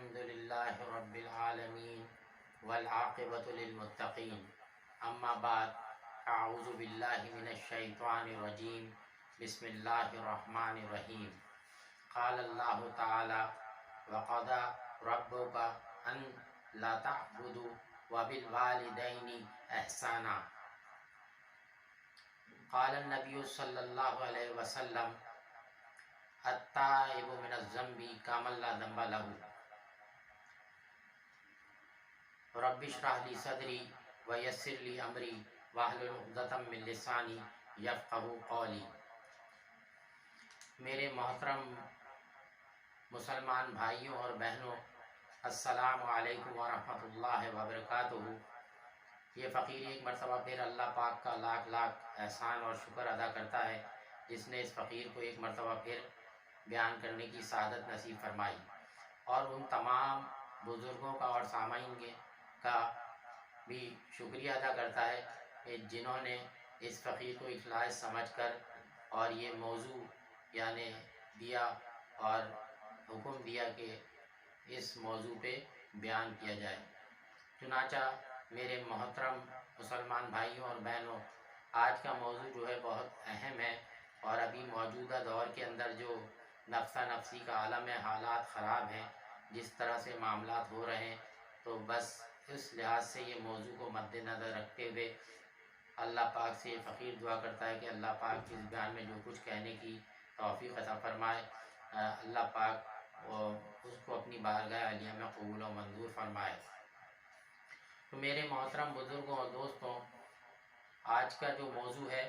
الحمد لله رب العالمين والعاقبة للمتقين اما بعد اعوذ باللہ من الشیطان الرجیم بسم اللہ الرحمن الرحیم قال اللہ تعالی وقضى ربك ان لا تعبدوا وبالوالدین احسانا قال النبی صلی اللہ علیہ وسلم التائب من الذنب کمن لا ذنب له رب اشرح لی صدری ویسر لی امری واحلل عقدۃ من لسانی یفقہوا قولی۔ میرے محترم مسلمان بھائیوں اور بہنوں، السلام علیکم ورحمۃ اللہ وبرکاتہ۔ یہ فقیر ایک مرتبہ پھر اللہ پاک کا لاکھ لاکھ احسان اور شکر ادا کرتا ہے جس نے اس فقیر کو ایک مرتبہ پھر بیان کرنے کی سعادت نصیب فرمائی، اور ان تمام بزرگوں کا اور سامعین کا بھی شکریہ ادا کرتا ہے کہ جنہوں نے اس فقیر کو اخلاص سمجھ کر اور یہ موضوع یعنی دیا اور حکم دیا کہ اس موضوع پہ بیان کیا جائے۔ چنانچہ میرے محترم مسلمان بھائیوں اور بہنوں، آج کا موضوع جو ہے بہت اہم ہے، اور ابھی موجودہ دور کے اندر جو نفسہ نفسی کا عالم ہے، حالات خراب ہیں، جس طرح سے معاملات ہو رہے ہیں، تو بس اس لحاظ سے یہ موضوع کو مد نظر رکھتے ہوئے اللہ پاک سے فقیر دعا کرتا ہے کہ اللہ پاک اس بیان میں جو کچھ کہنے کی توفیق عطا فرمائے، اللہ پاک اس کو اپنی بارگاہ عالیہ میں قبول و منظور فرمائے۔ تو میرے محترم بزرگوں اور دوستوں، آج کا جو موضوع ہے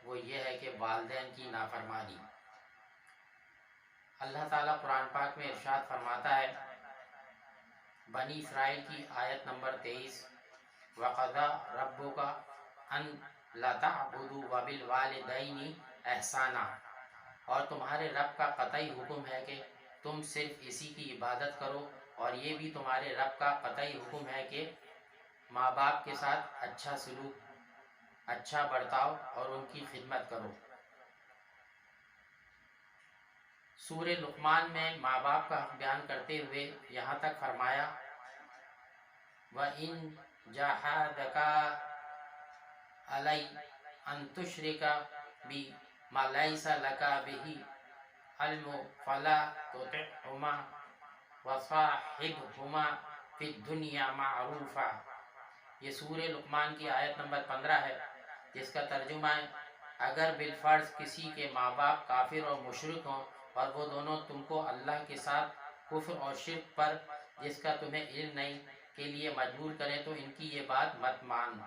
وہ یہ ہے کہ والدین کی نافرمانی۔ اللہ تعالیٰ قرآن پاک میں ارشاد فرماتا ہے، بنی اسرائیل کی آیت نمبر 23، وَقَضَى رَبُّكَ أَن لَا تَعْبُدُوا وَبِالْوَالِدَيْنِ احسانا، اور تمہارے رب کا قطعی حکم ہے کہ تم صرف اسی کی عبادت کرو، اور یہ بھی تمہارے رب کا قطعی حکم ہے کہ ماں باپ کے ساتھ اچھا سلوک، اچھا برتاؤ اور ان کی خدمت کرو۔ سورہ لقمان میں ماں باپ کا حق بیان کرتے ہوئے یہاں تک فرمایا، وَإِن جَاهَدَكَ عَلَيْ أَن تُشْرِكَ بِي مَا لَيْسَ لَكَ بِهِ عِلْمٌ فَلَا تُطِعْهُمَا وَصَاحِبْهُمَا فِي الدُّنْيَا مَعْرُوفًا۔ یہ سورہ لقمان کی آیت نمبر 15 ہے، جس کا ترجمہ ہے، اگر بالفرض کسی کے ماں باپ کافر اور مشرک ہوں اور وہ دونوں تم کو اللہ کے ساتھ کفر اور شرک پر جس کا تمہیں علم نہیں کے لیے مجبور کریں تو ان کی یہ بات مت مانو،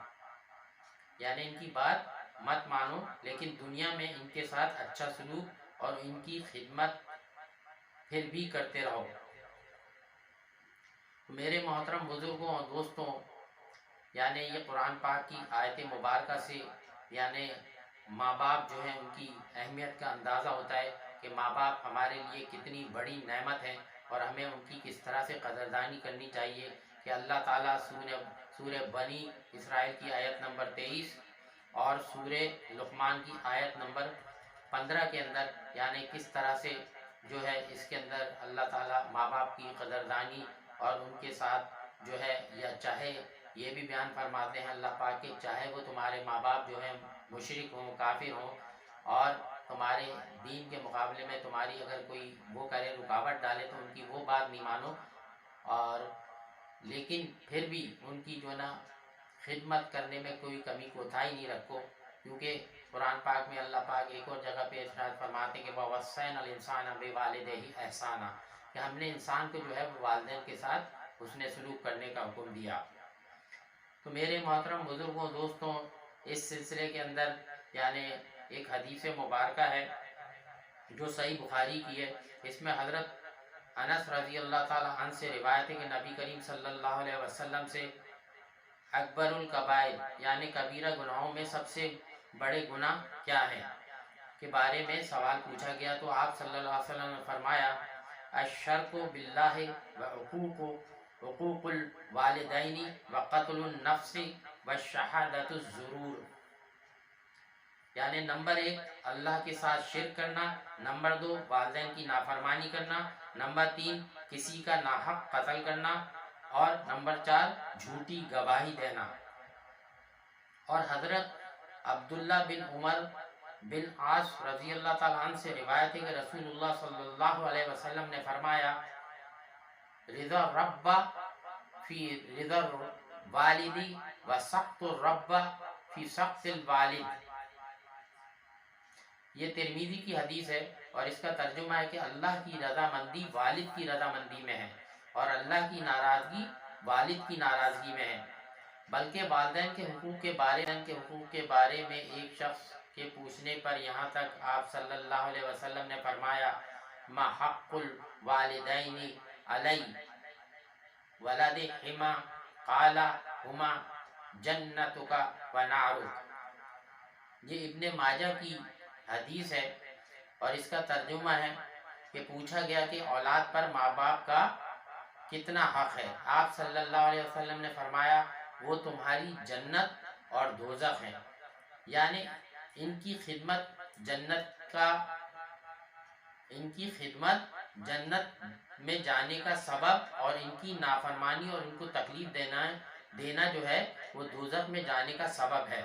یعنی ان کی بات مت مانو، لیکن دنیا میں ان کے ساتھ اچھا سلوک اور ان کی خدمت پھر بھی کرتے رہو۔ میرے محترم بزرگوں اور دوستوں، یعنی یہ قرآن پاک کی آیت مبارکہ سے یعنی ماں باپ جو ہیں ان کی اہمیت کا اندازہ ہوتا ہے کہ ماں باپ ہمارے لیے کتنی بڑی نعمت ہے، اور ہمیں ان کی کس طرح سے قدردانی کرنی چاہیے کہ اللہ تعالیٰ سورہ بنی اسرائیل کی آیت نمبر 23 اور سورہ لقمان کی آیت نمبر 15 کے اندر یعنی کس طرح سے جو ہے اس کے اندر اللہ تعالیٰ ماں باپ کی قدردانی اور ان کے ساتھ جو ہے، یا چاہے یہ بھی بیان فرماتے ہیں اللہ پاک کہ چاہے وہ تمہارے ماں باپ جو ہیں مشرک ہوں، کافر ہوں، اور تمہارے دین کے مقابلے میں تمہاری اگر کوئی وہ کرے، رکاوٹ ڈالے، تو ان کی وہ بات نہیں مانو، اور لیکن پھر بھی ان کی جو نا خدمت کرنے میں کوئی کمی کوتاہی نہیں رکھو، کیونکہ قرآن پاک میں اللہ پاک ایک اور جگہ پہ ارشاد فرماتے ہیں کہ وَوَصَّيْنَا الْإِنسَانَ بِوَالِدَيْهِ إِحْسَانًا، کہ ہم نے انسان کو جو ہے وہ والدین کے ساتھ حسن سلوک کرنے کا حکم دیا۔ تو میرے محترم بزرگوں دوستوں، اس سلسلے کے اندر یعنی ایک حدیث مبارکہ ہے جو صحیح بخاری کی ہے، اس میں حضرت انس رضی اللہ تعالی عنہ سے روایت ہے کہ نبی کریم صلی اللہ علیہ وسلم سے اکبر الکبائر یعنی کبیرہ گناہوں میں سب سے بڑے گناہ کیا ہیں کے بارے میں سوال پوچھا گیا، تو آپ صلی اللہ علیہ وسلم نے فرمایا، الشرک باللہ وعقوق الوالدین وقتل النفس وشہادۃ الزور، یعنی نمبر 1 اللہ کے ساتھ شرک کرنا، نمبر 2 والدین کی نافرمانی کرنا، نمبر 3 کسی کا ناحق قتل کرنا، اور نمبر 4 جھوٹی گواہی دینا۔ اور حضرت عبداللہ بن عمر بن عاص رضی اللہ تعالیٰ عنہ سے روایت ہے کہ رسول اللہ صلی اللہ علیہ وسلم نے فرمایا، رضا رب فی رضا والدی و سخط الرب فی سخط الوالد۔ یہ ترمذی کی حدیث ہے، اور اس کا ترجمہ ہے کہ اللہ کی رضامندی والد کی رضامندی میں ہے، اور اللہ کی ناراضگی والد کی ناراضگی میں ہے۔ بلکہ والدین کے حقوق کے بارے میں ایک شخص کے پوچھنے پر یہاں تک آپ صلی اللہ علیہ وسلم نے فرمایا، ما حق الوالدین علی ولدہما قال ہما جنتک و نارک۔ یہ ابن ماجہ کی حدیث ہے، اور اس کا ترجمہ ہے کہ پوچھا گیا کہ اولاد پر ماں باپ کا کتنا حق ہے؟ آپ صلی اللہ علیہ وسلم نے فرمایا، وہ تمہاری جنت اور دوزخ ہیں، یعنی ان کی خدمت جنت میں جانے کا سبب، اور ان کی نافرمانی اور ان کو تکلیف دینا جو ہے وہ دوزخ میں جانے کا سبب ہے۔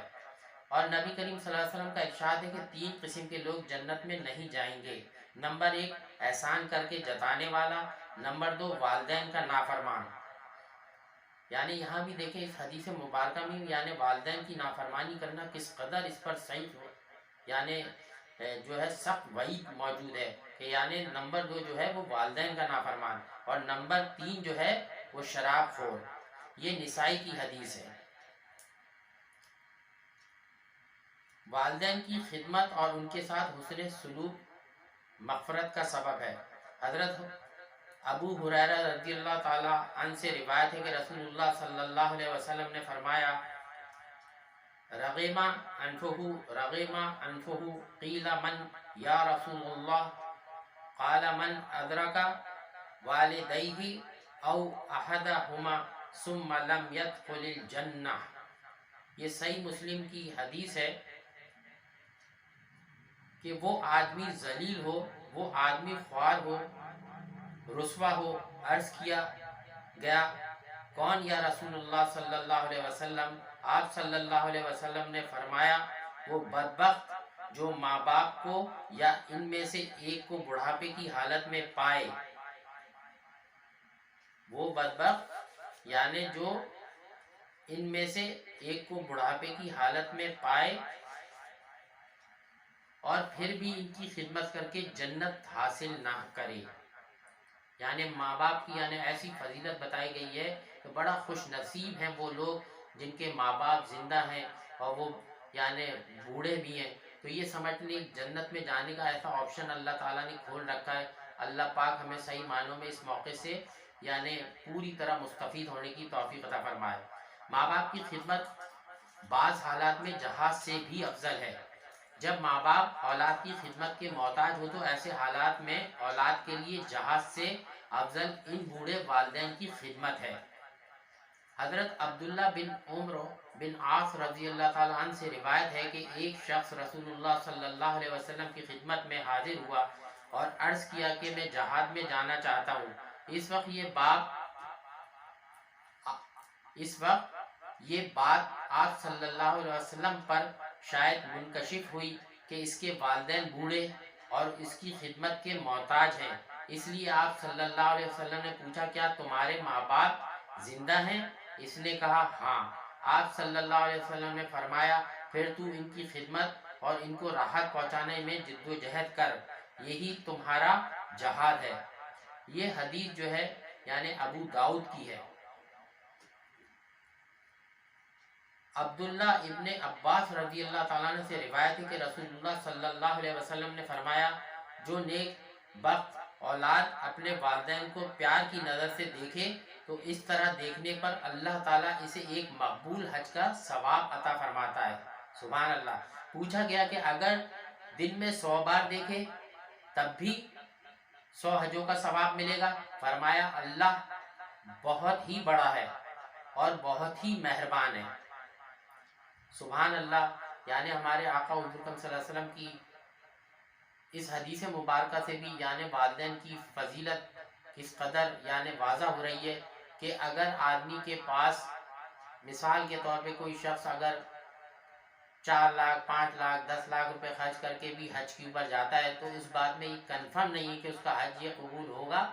اور نبی کریم صلی اللہ علیہ وسلم کا ارشاد ہے کہ 3 قسم کے لوگ جنت میں نہیں جائیں گے۔ نمبر 1 احسان کر کے جتانے والا، نمبر 2 والدین کا نافرمان۔ یعنی یہاں بھی دیکھیں اس حدیث مبارکہ میں یعنی والدین کی نافرمانی کرنا کس قدر اس پر صحیح ہو، یعنی جو ہے سخت وعید موجود ہے کہ یعنی نمبر 2 جو ہے وہ والدین کا نافرمان، اور نمبر 3 جو ہے وہ شراب خور۔ یہ نسائی کی حدیث ہے۔ والدین کی خدمت اور ان کے ساتھ حسن سلوک مغفرت کا سبب ہے۔ حضرت ابو ہریرہ رضی اللہ تعالی عنہ سے روایت ہے کہ رسول اللہ صلی اللہ علیہ وسلم نے فرمایا، رغم انفہ قیل من یا رسول اللہ قال من ادرک والدیہ او احدہما ثم لم يدخل الجنہ۔ یہ صحیح مسلم کی حدیث ہے کہ وہ آدمی ذلیل ہو، وہ آدمی خوار ہو، رسوا ہو۔ عرض کیا گیا، کون یا رسول اللہ صلی اللہ علیہ وسلم؟ آپ صلی اللہ علیہ وسلم نے فرمایا، وہ بدبخت جو ماں باپ کو یا ان میں سے ایک کو بڑھاپے کی حالت میں پائے۔ وہ بدبخت یعنی جو ان میں سے ایک کو بڑھاپے کی حالت میں پائے اور پھر بھی ان کی خدمت کر کے جنت حاصل نہ کرے۔ یعنی ماں باپ کی یعنی ایسی فضیلت بتائی گئی ہے کہ بڑا خوش نصیب ہیں وہ لوگ جن کے ماں باپ زندہ ہیں اور وہ یعنی بوڑھے بھی ہیں۔ تو یہ سمجھ لیں جنت میں جانے کا ایسا آپشن اللہ تعالیٰ نے کھول رکھا ہے۔ اللہ پاک ہمیں صحیح معنوں میں اس موقع سے یعنی پوری طرح مستفید ہونے کی توفیق عطا فرمائے۔ ماں باپ کی خدمت بعض حالات میں جہاز سے بھی افضل ہے۔ جب ماں باپ اولاد کی خدمت کے محتاج ہو تو ایسے حالات میں اولاد کے لیے جہاز سے افضل ان بوڑھے والدین کی خدمت ہے۔ حضرت عبداللہ بن عمر بن عاص رضی اللہ تعالیٰ عنہ سے روایت ہے کہ ایک شخص رسول اللہ صلی اللہ علیہ وسلم کی خدمت میں حاضر ہوا اور عرض کیا کہ میں جہاد میں جانا چاہتا ہوں۔ اس وقت یہ بات آپ صلی اللہ علیہ وسلم پر شاید منکشف ہوئی کہ اس کے والدین بوڑھے اور اس کی خدمت کے محتاج ہیں، اس لیے آپ صلی اللہ علیہ وسلم نے پوچھا، کیا تمہارے ماں باپ زندہ ہیں؟ اس نے کہا ہاں۔ آپ صلی اللہ علیہ وسلم نے فرمایا، پھر تو ان کی خدمت اور ان کو راحت پہنچانے میں جد و جہد کر، یہی تمہارا جہاد ہے۔ یہ حدیث جو ہے یعنی ابو داؤد کی ہے۔ عبداللہ ابن عباس رضی اللہ تعالیٰ عنہ سے روایت ہے کہ رسول اللہ صلی اللہ علیہ وسلم نے فرمایا، جو نیک بخت اولاد اپنے والدین کو پیار کی نظر سے دیکھے تو اس طرح دیکھنے پر اللہ تعالیٰ اسے ایک مقبول حج کا ثواب عطا فرماتا ہے۔ سبحان اللہ۔ پوچھا گیا کہ اگر دن میں 100 بار دیکھے تب بھی 100 حجوں کا ثواب ملے گا؟ فرمایا اللہ بہت ہی بڑا ہے اور بہت ہی مہربان ہے۔ سبحان اللہ۔ یعنی ہمارے آقا حضور صلی اللہ علیہ وسلم کی اس حدیث مبارکہ سے بھی یعنی والدین کی فضیلت اس قدر یعنی واضح ہو رہی ہے کہ اگر آدمی کے پاس مثال کے طور پہ کوئی شخص اگر 4 لاکھ 5 لاکھ 10 لاکھ روپے خرچ کر کے بھی حج کے اوپر جاتا ہے تو اس بات میں یہ کنفرم نہیں ہے کہ اس کا حج یہ قبول ہوگا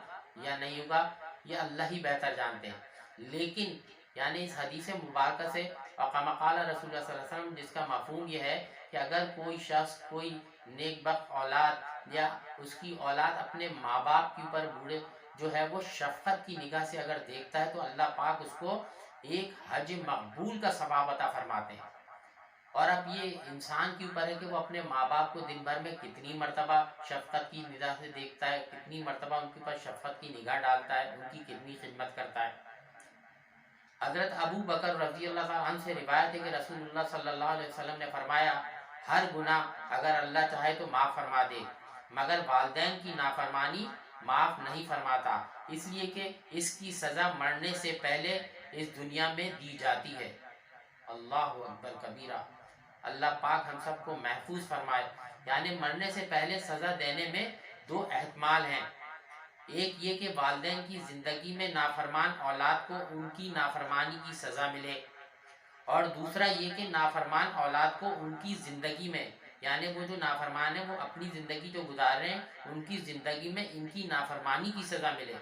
یا نہیں ہوگا، یہ اللہ ہی بہتر جانتے ہیں۔ لیکن یعنی اس حدیث مبارکہ سے اور کما قال رسول اللہ صلی اللہ علیہ وسلم، جس کا مفہوم یہ ہے کہ اگر کوئی شخص کوئی نیک بخت اولاد یا اس کی اولاد اپنے ماں باپ کے اوپر بوڑھے جو ہے وہ شفقت کی نگاہ سے اگر دیکھتا ہے تو اللہ پاک اس کو ایک حج مقبول کا ثواب عطا فرماتے ہیں۔ اور اب یہ انسان کے اوپر ہے کہ وہ اپنے ماں باپ کو دن بھر میں کتنی مرتبہ شفقت کی نگاہ سے دیکھتا ہے، کتنی مرتبہ ان کے اوپر شفقت کی نگاہ ڈالتا ہے، ان کی کتنی خدمت کرتا ہے۔ حضرت ابو بکر رضی اللہ تعالیٰ عنہ سے روایت ہے کہ رسول اللہ صلی اللہ علیہ وسلم نے فرمایا، ہر گناہ اگر اللہ چاہے تو معاف فرما دے، مگر والدین کی نافرمانی معاف نہیں فرماتا، اس لیے کہ اس کی سزا مرنے سے پہلے اس دنیا میں دی جاتی ہے۔ اللہ اکبر کبیرہ، اللہ پاک ہم سب کو محفوظ فرمائے۔ یعنی مرنے سے پہلے سزا دینے میں 2 احتمال ہیں، ایک یہ کہ والدین کی زندگی میں نافرمان اولاد کو ان کی نافرمانی کی سزا ملے، اور دوسرا یہ کہ نافرمان اولاد کو ان کی زندگی میں، یعنی وہ جو نافرمان ہیں وہ اپنی زندگی جو گزار رہے ہیں ان کی زندگی میں ان کی نافرمانی کی سزا ملے،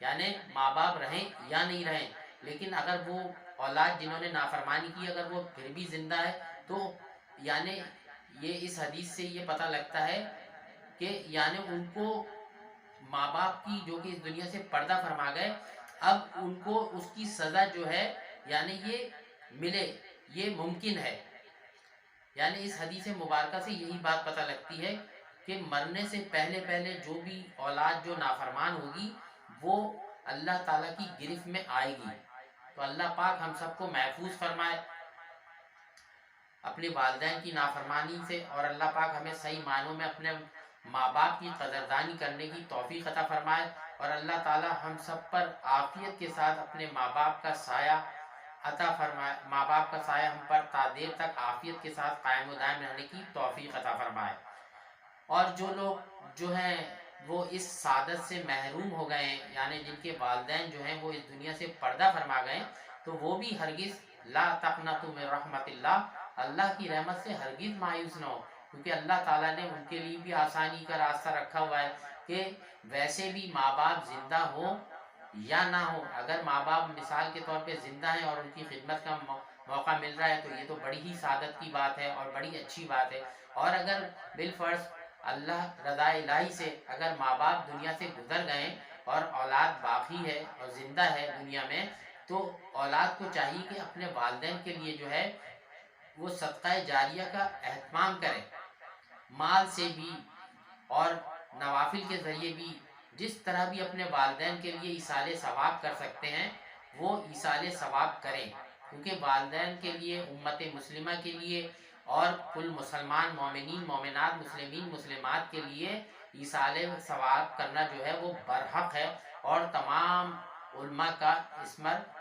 یعنی ماں باپ رہیں یا نہیں رہیں، لیکن اگر وہ اولاد جنہوں نے نافرمانی کی اگر وہ پھر بھی زندہ ہے تو یعنی یہ اس حدیث سے یہ پتہ لگتا ہے کہ یعنی ان کو ماں باپ کی جو کہ اس دنیا سے پردہ فرما گئے، اب ان کو اس کی سزا جو ہے یعنی یہ ملے، یہ ممکن ہے۔ یعنی اس حدیث مبارکہ سے یہی بات پتہ لگتی ہے کہ مرنے سے پہلے پہلے جو بھی اولاد جو نافرمان ہوگی وہ اللہ تعالیٰ کی گرفت میں آئے گی۔ تو اللہ پاک ہم سب کو محفوظ فرمائے اپنے والدین کی نافرمانی سے، اور اللہ پاک ہمیں صحیح معنوں میں اپنے ماں باپ کی قدردانی کرنے کی توفیق عطا فرمائے، اور اللہ تعالی ہم سب پر عافیت کے ساتھ اپنے ماں باپ کا سایہ عطا فرمائے، ماں باپ کا سایہ ہم پر تا دیر تک عافیت کے ساتھ قائم و دائم رہنے کی توفیق عطا فرمائے۔ اور جو لوگ جو ہیں وہ اس سعادت سے محروم ہو گئے ہیں، یعنی جن کے والدین جو ہیں وہ اس دنیا سے پردہ فرما گئے، تو وہ بھی ہرگز لا تقنطوا من رحمت اللہ کی رحمت سے ہرگز مایوس نہ ہو، کیونکہ اللہ تعالیٰ نے ان کے لیے بھی آسانی کا راستہ رکھا ہوا ہے کہ ویسے بھی ماں باپ زندہ ہو یا نہ ہو، اگر ماں باپ مثال کے طور پہ زندہ ہیں اور ان کی خدمت کا موقع مل رہا ہے تو یہ تو بڑی ہی سعادت کی بات ہے اور بڑی اچھی بات ہے۔ اور اگر بالفرض اللہ رضا الہی سے اگر ماں باپ دنیا سے گزر گئے اور اولاد باقی ہے اور زندہ ہے دنیا میں، تو اولاد کو چاہیے کہ اپنے والدین کے لیے جو ہے وہ صدقہ جاریہ کا اہتمام کرے، مال سے بھی اور نوافل کے ذریعے بھی، جس طرح بھی اپنے والدین کے لیے ایصال ثواب کر سکتے ہیں وہ ایصال ثواب کریں، کیونکہ والدین کے لیے، امت مسلمہ کے لیے اور کل مسلمان مومنین مومنات مسلمین مسلمات کے لیے ایصال ثواب کرنا جو ہے وہ برحق ہے، اور تمام علماء کا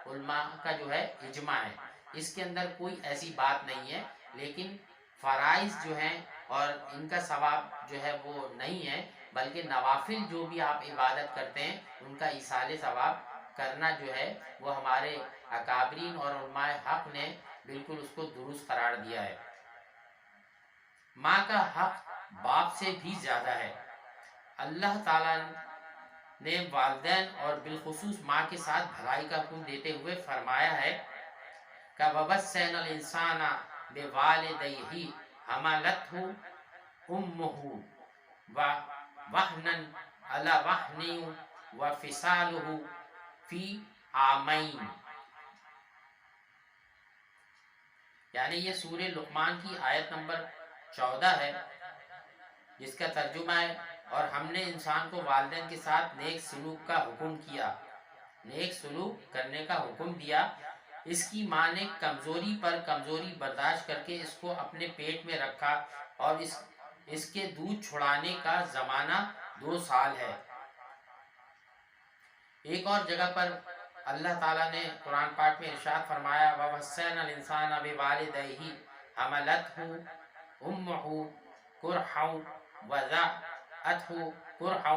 علماء کا جو ہے اجماع ہے، اس کے اندر کوئی ایسی بات نہیں ہے۔ لیکن فرائض جو ہیں اور ان کا ثواب جو ہے وہ نہیں ہے، بلکہ نوافل جو بھی آپ عبادت کرتے ہیں ان کا ایصال ثواب کرنا جو ہے وہ ہمارے اکابرین اور علماء حق نے بالکل اس کو درست قرار دیا ہے۔ ماں کا حق باپ سے بھی زیادہ ہے۔ اللہ تعالیٰ نے والدین اور بالخصوص ماں کے ساتھ بھلائی کا حکم دیتے ہوئے فرمایا ہے کہ وَوَصَّيْنَا الْإِنسَانَ بِوَالِدَيْهِ حَمَلَتْهُ أُمُّهُ وَوَهْنًا عَلَى وَهْنٍ وَفِصَالُهُ فِي عَامَيْنِ۔ یعنی یہ سورہ لقمان کی آیت نمبر 14 ہے، جس کا ترجمہ ہے اور ہم نے انسان کو والدین کے ساتھ نیک سلوک کا حکم کیا، نیک سلوک کرنے کا حکم دیا۔ اس کی ماں نے کمزوری پر کمزوری برداشت کر کے اس کو اپنے پیٹ میں رکھا، اور اس کے دودھ چھڑانے کا زمانہ 2 سال ہے۔ ایک اور جگہ پر اللہ تعالیٰ نے قرآن پاک میں ارشاد فرمایا وَوَصَّيْنَا الْإِنسَانَ بِوَالِدَيْهِ حَمَلَتْهُ أُمُّهُ كُرْحًا وَوَضَعَتْهُ كُرْحًا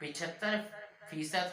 75%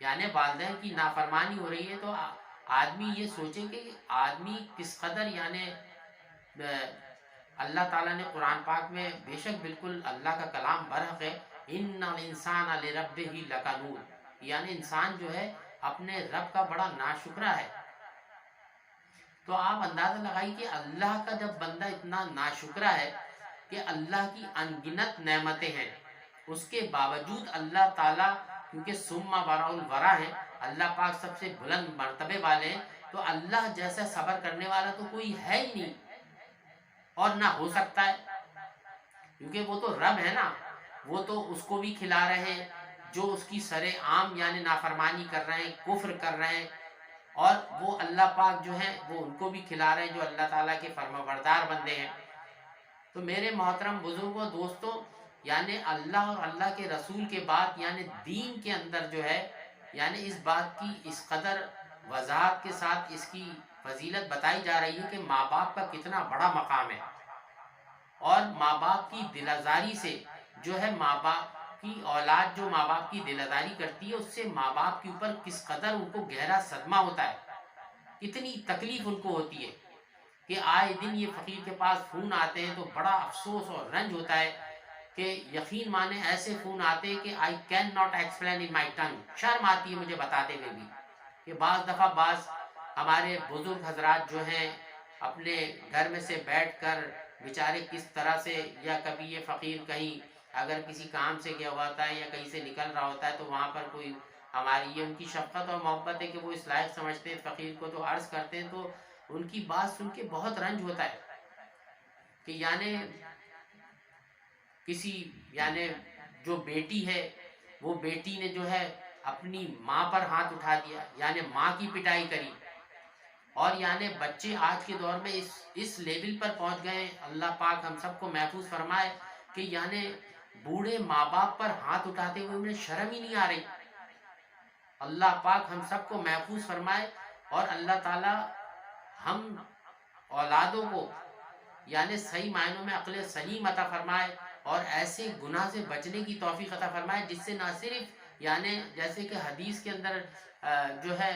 یعنی والدین کی نافرمانی ہو رہی ہے تو آدمی یہ سوچے کہ آدمی کس قدر یعنی اللہ تعالیٰ نے قرآن پاک میں بے شک بالکل اللہ کا کلام برحق ہے، ان الانسان لربہ لکنود، یعنی انسان جو ہے اپنے رب کا بڑا ناشکرا ہے۔ تو آپ اندازہ لگائی کہ اللہ کا جب بندہ اتنا ناشکرا ہے کہ اللہ کی انگنت نعمتیں ہیں، اس کے باوجود اللہ تعالیٰ کیونکہ سما برا الورا ہے، اللہ پاک سب سے بلند مرتبے والے ہیں، تو اللہ جیسا صبر کرنے والا تو کوئی ہے ہی نہیں اور نہ ہو سکتا ہے، کیونکہ وہ تو رب ہے نا، وہ تو اس کو بھی کھلا رہے ہیں جو اس کی سر عام یعنی نافرمانی کر رہے ہیں، کفر کر رہے ہیں، اور وہ اللہ پاک جو ہیں وہ ان کو بھی کھلا رہے ہیں جو اللہ تعالیٰ کے فرما بردار بندے ہیں۔ تو میرے محترم بزرگوں دوستوں، یعنی اللہ اور اللہ کے رسول کے بعد یعنی دین کے اندر جو ہے یعنی اس بات کی اس قدر وضاحت کے ساتھ اس کی فضیلت بتائی جا رہی ہے کہ ماں باپ کا کتنا بڑا مقام ہے، اور ماں باپ کی دل آزاری سے جو ہے ماں باپ کی اولاد جو ماں باپ کی دل آزاری کرتی ہے اس سے ماں باپ کے اوپر کس قدر ان کو گہرا صدمہ ہوتا ہے، کتنی تکلیف ان کو ہوتی ہے کہ آئے دن یہ فقیر کے پاس فون آتے ہیں تو بڑا افسوس اور رنج ہوتا ہے کہ یقین مانے ایسے فون آتے ہیں کہ I can not explain in my tongue, شرم آتی ہے مجھے بتاتے ہوئے بھی کہ بعض دفعہ بعض ہمارے بزرگ حضرات جو ہیں اپنے گھر میں سے بیٹھ کر بیچارے کس طرح سے، یا کبھی یہ فقیر کہیں اگر کسی کام سے گیا ہوا ہوتا ہے یا کہیں سے نکل رہا ہوتا ہے تو وہاں پر کوئی ہماری یہ ان کی شفقت اور محبت ہے کہ وہ اس لائق سمجھتے ہیں فقیر کو تو عرض کرتے ہیں، تو ان کی بات سن کے بہت رنج ہوتا ہے کہ یعنی کسی یعنی جو بیٹی ہے وہ بیٹی نے جو ہے اپنی ماں پر ہاتھ اٹھا دیا، یعنی ماں کی پٹائی کری، اور یعنی بچے آج کے دور میں اس لیول پر پہنچ گئے، اللہ پاک ہم سب کو محفوظ فرمائے کہ یعنی بوڑھے ماں باپ پر ہاتھ اٹھاتے ہوئے انہیں شرم ہی نہیں آ رہی، اللہ پاک ہم سب کو محفوظ فرمائے، اور اللہ تعالی ہم اولادوں کو یعنی صحیح معنوں میں عقل سلیم عطا فرمائے اور ایسے گناہ سے بچنے کی توفیق عطا فرمائے جس سے نہ صرف یعنی جیسے کہ حدیث کے اندر جو ہے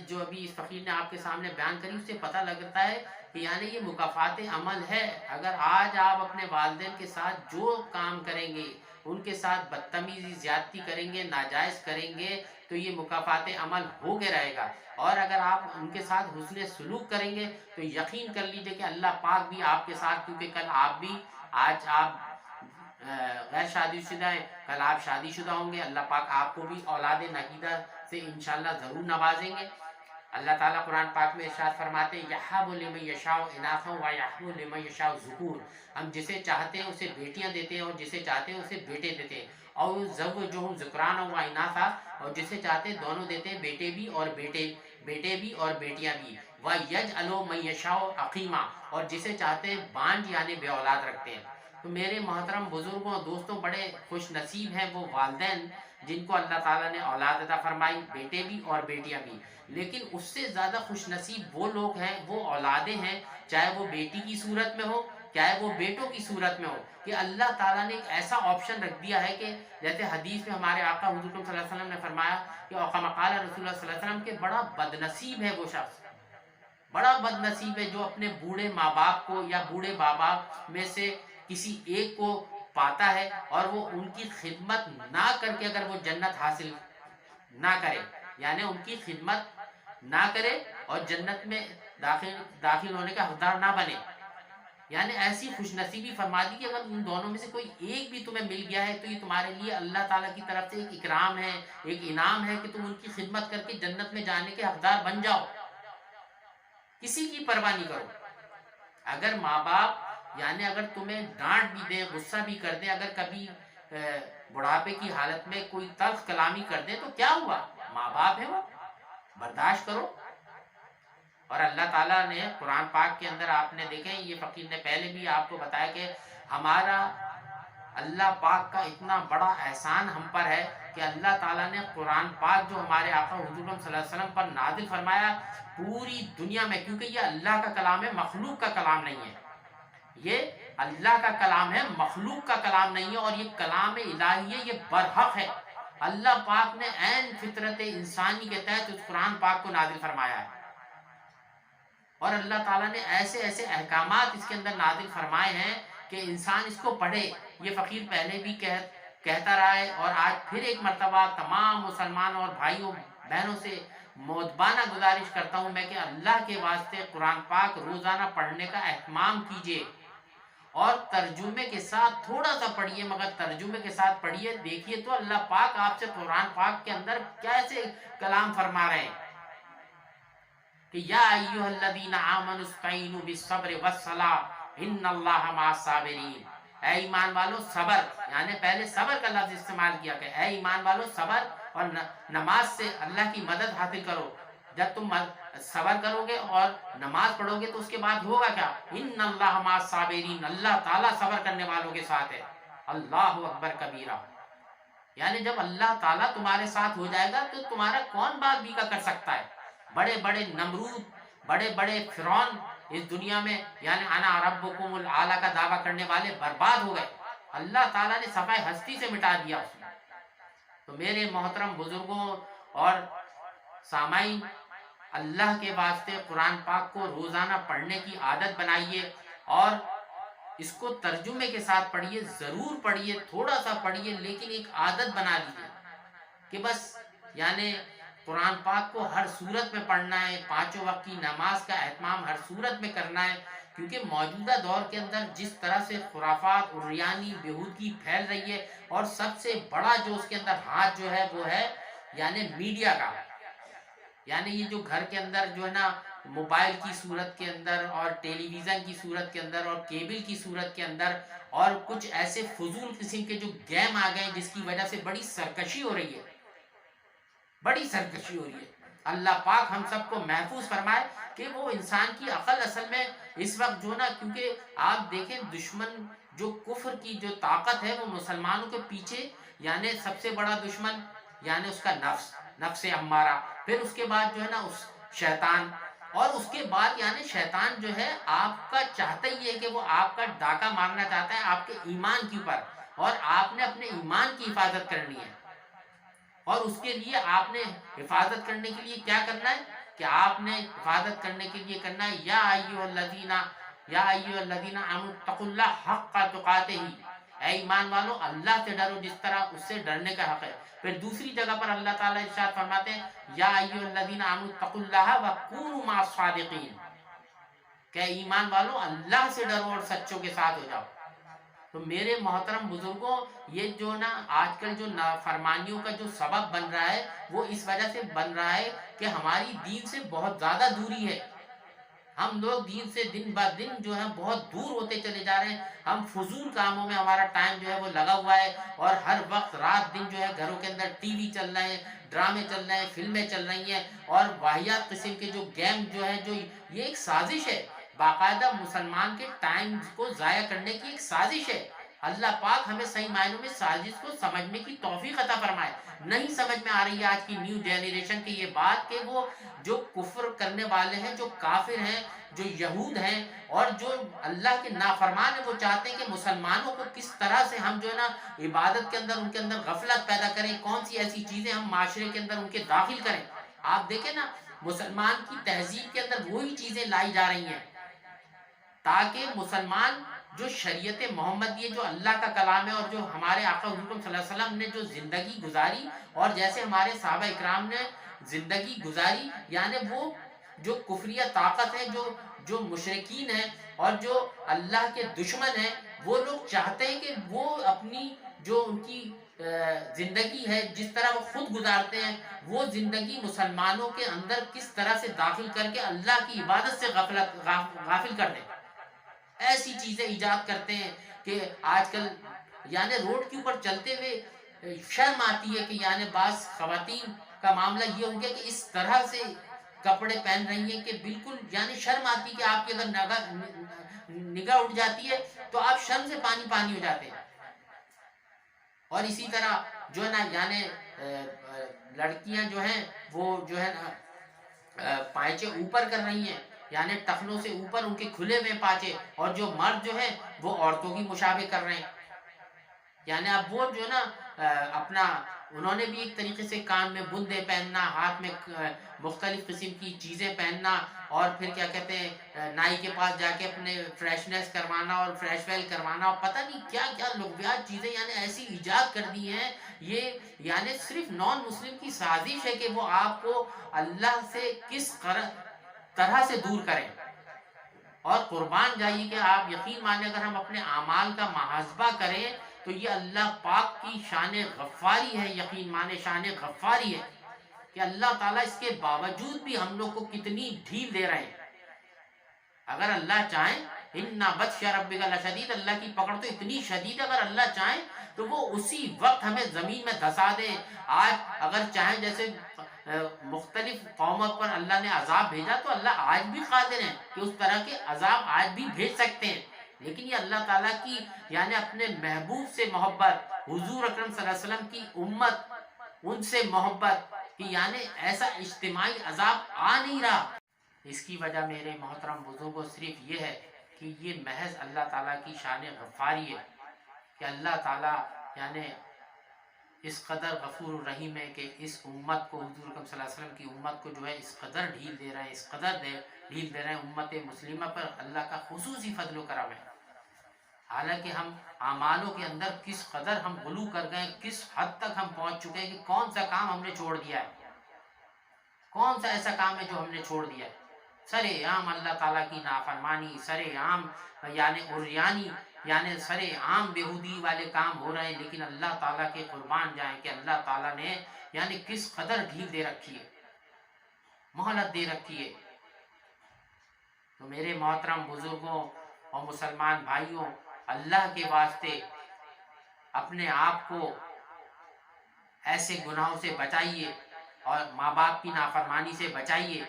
جو ابھی اس فقیر نے آپ کے سامنے بیان کری اس سے پتہ لگتا ہے کہ یعنی یہ مکافات عمل ہے، اگر آج آپ اپنے والدین کے ساتھ جو کام کریں گے، ان کے ساتھ بدتمیزی زیادتی کریں گے، ناجائز کریں گے، تو یہ مکافات عمل ہو گے رہے گا، اور اگر آپ ان کے ساتھ حسن سلوک کریں گے تو یقین کر لیجئے کہ اللہ پاک بھی آپ کے ساتھ، کیونکہ کل آپ بھی آج آپ غیر شادی شدہ ہیں، کل آپ شادی شدہ ہوں گے، اللہ پاک آپ کو بھی اولاد نحیدہ سے انشاءاللہ ضرور نوازیں گے۔ اللہ تعالیٰ قرآن پاک میں ارشاد فرماتے ہیں یَحَبُ لِمَن یَشَاءُ إِنَاثًا وَيَحْبُ لِمَن یَشَاءُ ذُکُورًا، ہم جسے چاہتے ہیں اسے بیٹیاں دیتے ہیں اور جسے چاہتے ہیں اسے بیٹے دیتے ہیں، اور زوجہم ذکرانا و اناثا، اور جسے چاہتے ہیں دونوں دیتے ہیں، بیٹے بھی اور بیٹے بھی اور بیٹیاں بھی، وَيَجْعَلُ مَن یَشَاءُ عَقِیمًا، اور جسے چاہتے ہیں بانج یعنی بے اولاد رکھتے ہیں۔ تو میرے محترم بزرگوں دوستوں، بڑے خوش نصیب ہیں وہ والدین جن کو اللہ تعالیٰ نے اولاد عطا فرمائی، بیٹے بھی اور بیٹیاں بھی، لیکن اس سے زیادہ خوش نصیب وہ لوگ ہیں، وہ اولادیں ہیں، چاہے وہ بیٹی کی صورت میں ہو چاہے وہ بیٹوں کی صورت میں ہو، کہ اللہ تعالیٰ نے ایک ایسا آپشن رکھ دیا ہے کہ جیسے حدیث میں ہمارے آقا حضور صلی اللہ علیہ وسلم نے فرمایا کہ قال رسول اللہ صلی اللہ علیہ وسلم کہ بڑا بد نصیب ہے وہ شخص، بڑا بد نصیب ہے جو اپنے بوڑھے ماں باپ کو یا بوڑھے بابا میں سے کسی ایک کو پاتا ہے اور وہ ان کی خدمت نہ کر کے اگر وہ جنت حاصل نہ کرے، یعنی ان کی خدمت نہ کرے اور جنت میں داخل ہونے کا حقدار نہ بنے، یعنی ایسی خوش نصیبی فرما دی کہ اگر ان دونوں میں سے کوئی ایک بھی تمہیں مل گیا ہے تو یہ تمہارے لیے اللہ تعالیٰ کی طرف سے ایک اکرام ہے، ایک انعام ہے کہ تم ان کی خدمت کر کے جنت میں جانے کے حقدار بن جاؤ، کسی کی پرواہ نہیں کرو۔ اگر ماں باپ یعنی اگر تمہیں ڈانٹ بھی دیں، غصہ بھی کر دیں، اگر کبھی بڑھاپے کی حالت میں کوئی تلخ کلامی کر دیں تو کیا ہوا، ماں باپ ہے وہ، برداشت کرو۔ اور اللہ تعالیٰ نے قرآن پاک کے اندر آپ نے دیکھیں، یہ فقیر نے پہلے بھی آپ کو بتایا کہ ہمارا اللہ پاک کا اتنا بڑا احسان ہم پر ہے کہ اللہ تعالیٰ نے قرآن پاک جو ہمارے آقا حضور صلی اللہ علیہ وسلم پر نازل فرمایا پوری دنیا میں، کیونکہ یہ اللہ کا کلام ہے، مخلوق کا کلام نہیں ہے، یہ اللہ کا کلام ہے، مخلوق کا کلام نہیں ہے، اور یہ کلام الہی ہے، یہ برحق ہے، اللہ پاک نے عین فطرت انسانی کے تحت اس قرآن پاک کو نازل فرمایا ہے، اور اللہ تعالیٰ نے ایسے ایسے احکامات اس کے اندر نازل فرمائے ہیں کہ انسان اس کو پڑھے۔ یہ فقیر پہلے بھی کہتا رہا ہے، اور آج پھر ایک مرتبہ تمام مسلمانوں اور بھائیوں بہنوں سے مؤدبانہ گزارش کرتا ہوں میں کہ اللہ کے واسطے قرآن پاک روزانہ پڑھنے کا اہتمام کیجیے، اور ترجمے کے ساتھ تھوڑا سا پڑھیے، مگر ترجمے کے ساتھ پڑھیے، دیکھیے تو اللہ پاک آپ سے قرآن پاک کے اندر کیسے کلام فرما رہے ہیں کہ یا ایھا الذین آمنوا استعینوا بالصبر والصلاۃ ان اللہ مع الصابرین۔ اے ایمان والو صبر، یعنی پہلے صبر کا لفظ استعمال کیا کہ اے ایمان والو صبر اور نماز سے اللہ کی مدد حاصل کرو۔ جب تم صبر کرو گے اور نماز پڑھو گے تو اس کے بعد ہوگا کیا؟ ان اللہ مع الصابرین، اللہ تعالیٰ صبر کرنے والوں کے ساتھ ہے۔ اللہ اکبر کبیرہ، یعنی جب اللہ تعالیٰ تمہارے ساتھ ہو جائے گا تو تمہارا کون بات بھی کا کر سکتا ہے؟ بڑے بڑے نمرود، بڑے بڑے فرعون اس دنیا میں یعنی انا ربکم الاعلی کا دعویٰ کرنے والے برباد ہو گئے، اللہ تعالیٰ نے صفحہ ہستی سے مٹا دیا اس میں۔ تو میرے محترم بزرگوں اور سامعین، اللہ کے واسطے قرآن پاک کو روزانہ پڑھنے کی عادت بنائیے، اور اس کو ترجمے کے ساتھ پڑھیے، ضرور پڑھیے، تھوڑا سا پڑھیے، لیکن ایک عادت بنا لیجیے کہ بس یعنی قرآن پاک کو ہر صورت میں پڑھنا ہے، پانچوں وقت کی نماز کا اہتمام ہر صورت میں کرنا ہے، کیونکہ موجودہ دور کے اندر جس طرح سے خرافات، عریانی، بےہودگی پھیل رہی ہے، اور سب سے بڑا جو اس کے اندر ہاتھ جو ہے وہ ہے یعنی میڈیا کا، یعنی یہ جو گھر کے اندر جو ہے نا موبائل کی صورت کے اندر اور ٹیلی ویژن کی صورت کے اندر اور کیبل کی صورت کے اندر، اور کچھ ایسے فضول قسم کے جو گیم آ گئے جس کی وجہ سے بڑی سرکشی ہو رہی ہے، بڑی سرکشی ہو رہی ہے۔ اللہ پاک ہم سب کو محفوظ فرمائے کہ وہ انسان کی عقل اصل میں اس وقت جو نا، کیونکہ آپ دیکھیں دشمن جو کفر کی جو طاقت ہے وہ مسلمانوں کے پیچھے، یعنی سب سے بڑا دشمن یعنی اس کا نفس امارہ، پھر اس کے بعد جو ہے نا اس شیطان، اور اس کے بعد یعنی شیطان جو ہے آپ کا چاہتا ہی ہے کہ وہ آپ کا ڈاکہ مارنا چاہتا ہے آپ کے ایمان کے اوپر، اور آپ نے اپنے ایمان کی حفاظت کرنی ہے، اور اس کے لیے آپ نے حفاظت کرنے کے لیے کیا کرنا ہے کہ آپ نے حفاظت کرنے کے لیے کرنا ہے یا ایھا الذین آمنوا اتقوا اللہ حق تقاتہ، اے ایمان والو اللہ سے ڈرو جس طرح اس سے ڈرنے کا حق ہے۔ پھر دوسری جگہ پر اللہ تعالیٰ ارشاد فرماتے ہیں یا ایھا الذین آمنوا اتقوا اللہ وکونوا مع الصادقین، کہ ایمان والو اللہ سے ڈرو اور سچوں کے ساتھ ہو جاؤ۔ تو میرے محترم بزرگوں، یہ جو نا آج کل جو نافرمانیوں کا جو سبب بن رہا ہے وہ اس وجہ سے بن رہا ہے کہ ہماری دین سے بہت زیادہ دوری ہے، ہم لوگ دین سے دن بہ دن جو ہے بہت دور ہوتے چلے جا رہے ہیں، ہم فضول کاموں میں ہمارا ٹائم جو ہے وہ لگا ہوا ہے، اور ہر وقت رات دن جو ہے گھروں کے اندر ٹی وی چل رہے ہیں، ڈرامے چل رہے ہیں، فلمیں چل رہی ہیں، اور واہیات قسم کے جو گیم جو ہے، جو یہ ایک سازش ہے، باقاعدہ مسلمان کے ٹائم کو ضائع کرنے کی ایک سازش ہے۔ اللہ پاک ہمیں صحیح معنوں میں سازش کو سمجھنے کی توفیق عطا فرمائے۔ نہیں سمجھ میں آ رہی ہے آج کی نیو جنریشن کی یہ بات کہ وہ جو کفر کرنے والے ہیں، جو کافر ہیں، جو یہود ہیں، اور جو اللہ کے نافرمان ہیں، وہ چاہتے ہیں کہ مسلمانوں کو کس طرح سے ہم جو ہے نا عبادت کے اندر ان کے اندر غفلت پیدا کریں، کون سی ایسی چیزیں ہم معاشرے کے اندر ان کے داخل کریں۔ آپ دیکھیں نا مسلمان کی تہذیب کے اندر وہی چیزیں لائی جا رہی ہیں تاکہ مسلمان جو شریعت محمد، یہ جو اللہ کا کلام ہے، اور جو ہمارے آقا حضور صلی اللہ علیہ وسلم نے جو زندگی گزاری، اور جیسے ہمارے صحابہ اکرام نے زندگی گزاری، یعنی وہ جو کفریہ طاقت ہے، جو مشرکین ہیں اور جو اللہ کے دشمن ہیں، وہ لوگ چاہتے ہیں کہ وہ اپنی جو ان کی زندگی ہے جس طرح وہ خود گزارتے ہیں، وہ زندگی مسلمانوں کے اندر کس طرح سے داخل کر کے اللہ کی عبادت سے غافل کر دیں۔ ایسی چیزیں ایجاد کرتے ہیں کہ آج کل یعنی روڈ کے اوپر چلتے ہوئے شرم آتی ہے کہ یعنی بعض خواتین کا معاملہ یہ ہو گیا کہ اس طرح سے کپڑے پہن رہی ہیں کہ بالکل یعنی شرم آتی ہے کہ آپ کی اگر نگاہ اٹھ جاتی ہے تو آپ شرم سے پانی ہو جاتے ہیں۔ اور اسی طرح جو ہے نا یعنی لڑکیاں جو ہیں وہ جو ہے نا پائچے اوپر کر رہی ہیں، یعنی ٹخنوں سے اوپر ان کے کھلے ہوئے پاچے، اور جو مرد جو ہیں وہ عورتوں کی مشابہ کر رہے ہیں، یعنی اب وہ جو نا اپنا انہوں نے بھی ایک طریقے سے کان میں بندے پہننا، ہاتھ میں مختلف قسم کی چیزیں پہننا، اور پھر کیا کہتے ہیں نائی کے پاس جا کے اپنے فریشنس کروانا اور فریش ویل کروانا، اور پتہ نہیں کیا کیا لغویات چیزیں یعنی ایسی ایجاد کر دی ہیں یہ، یعنی صرف نان مسلم کی سازش ہے کہ وہ آپ کو اللہ سے کس طرح سے دور کریں۔ اور قربان جائیے کہ آپ یقین مانیں اگر ہم اپنے اعمال کا محاسبہ کریں تو یہ اللہ پاک کی شان غفاری ہے، یقین مانے شان غفاری ہے کہ اللہ تعالیٰ اس کے باوجود بھی ہم لوگ کو کتنی ڈھیل دے رہے ہیں۔ اگر اللہ چاہیں ان بطش ربک لشدید، اللہ کی پکڑ تو اتنی شدید ہے، اگر اللہ چاہیں تو وہ اسی وقت ہمیں زمین میں دھسا دے۔ آج اگر چاہیں جیسے مختلف قوموں پر اللہ نے عذاب بھیجا تو اللہ آج بھی قادر ہیں کہ اس طرح کے عذاب آج بھی بھیج سکتے ہیں، لیکن یہ اللہ تعالیٰ کی یعنی اپنے محبوب سے محبت، حضور اکرم صلی اللہ علیہ وسلم کی امت ان سے محبت کہ یعنی ایسا اجتماعی عذاب آ نہیں رہا۔ اس کی وجہ میرے محترم بزرگوں صرف یہ ہے کہ یہ محض اللہ تعالیٰ کی شان غفاری ہے کہ اللہ تعالیٰ یعنی اس قدر غفور الرحیم ہے کہ اس امت کو، حضور اکرم صلی اللہ علیہ وسلم کی امت کو جو ہے اس قدر ڈھیل دے رہے ہیں، اس قدر ڈھیل دے رہے ہیں۔ امت مسلمہ پر اللہ کا خصوصی فضل و کرم ہے، حالانکہ ہم اعمالوں کے اندر کس قدر ہم غلو کر گئے، کس حد تک ہم پہنچ چکے ہیں کہ کون سا کام ہم نے چھوڑ دیا ہے، کون سا ایسا کام ہے جو ہم نے چھوڑ دیا ہے۔ سرے عام اللہ تعالیٰ کی نافرمانی، سرے عام یعنی عریانی، یعنی سرے عام بیہودی والے کام ہو رہے ہیں، لیکن اللہ تعالیٰ کے قربان جائیں کہ اللہ تعالیٰ نے یعنی کس قدر ڈھیل دے رکھی ہے، مہلت دے رکھی ہے۔ تو میرے محترم بزرگوں اور مسلمان بھائیوں، اللہ کے واسطے اپنے آپ کو ایسے گناہوں سے بچائیے اور ماں باپ کی نافرمانی سے بچائیے،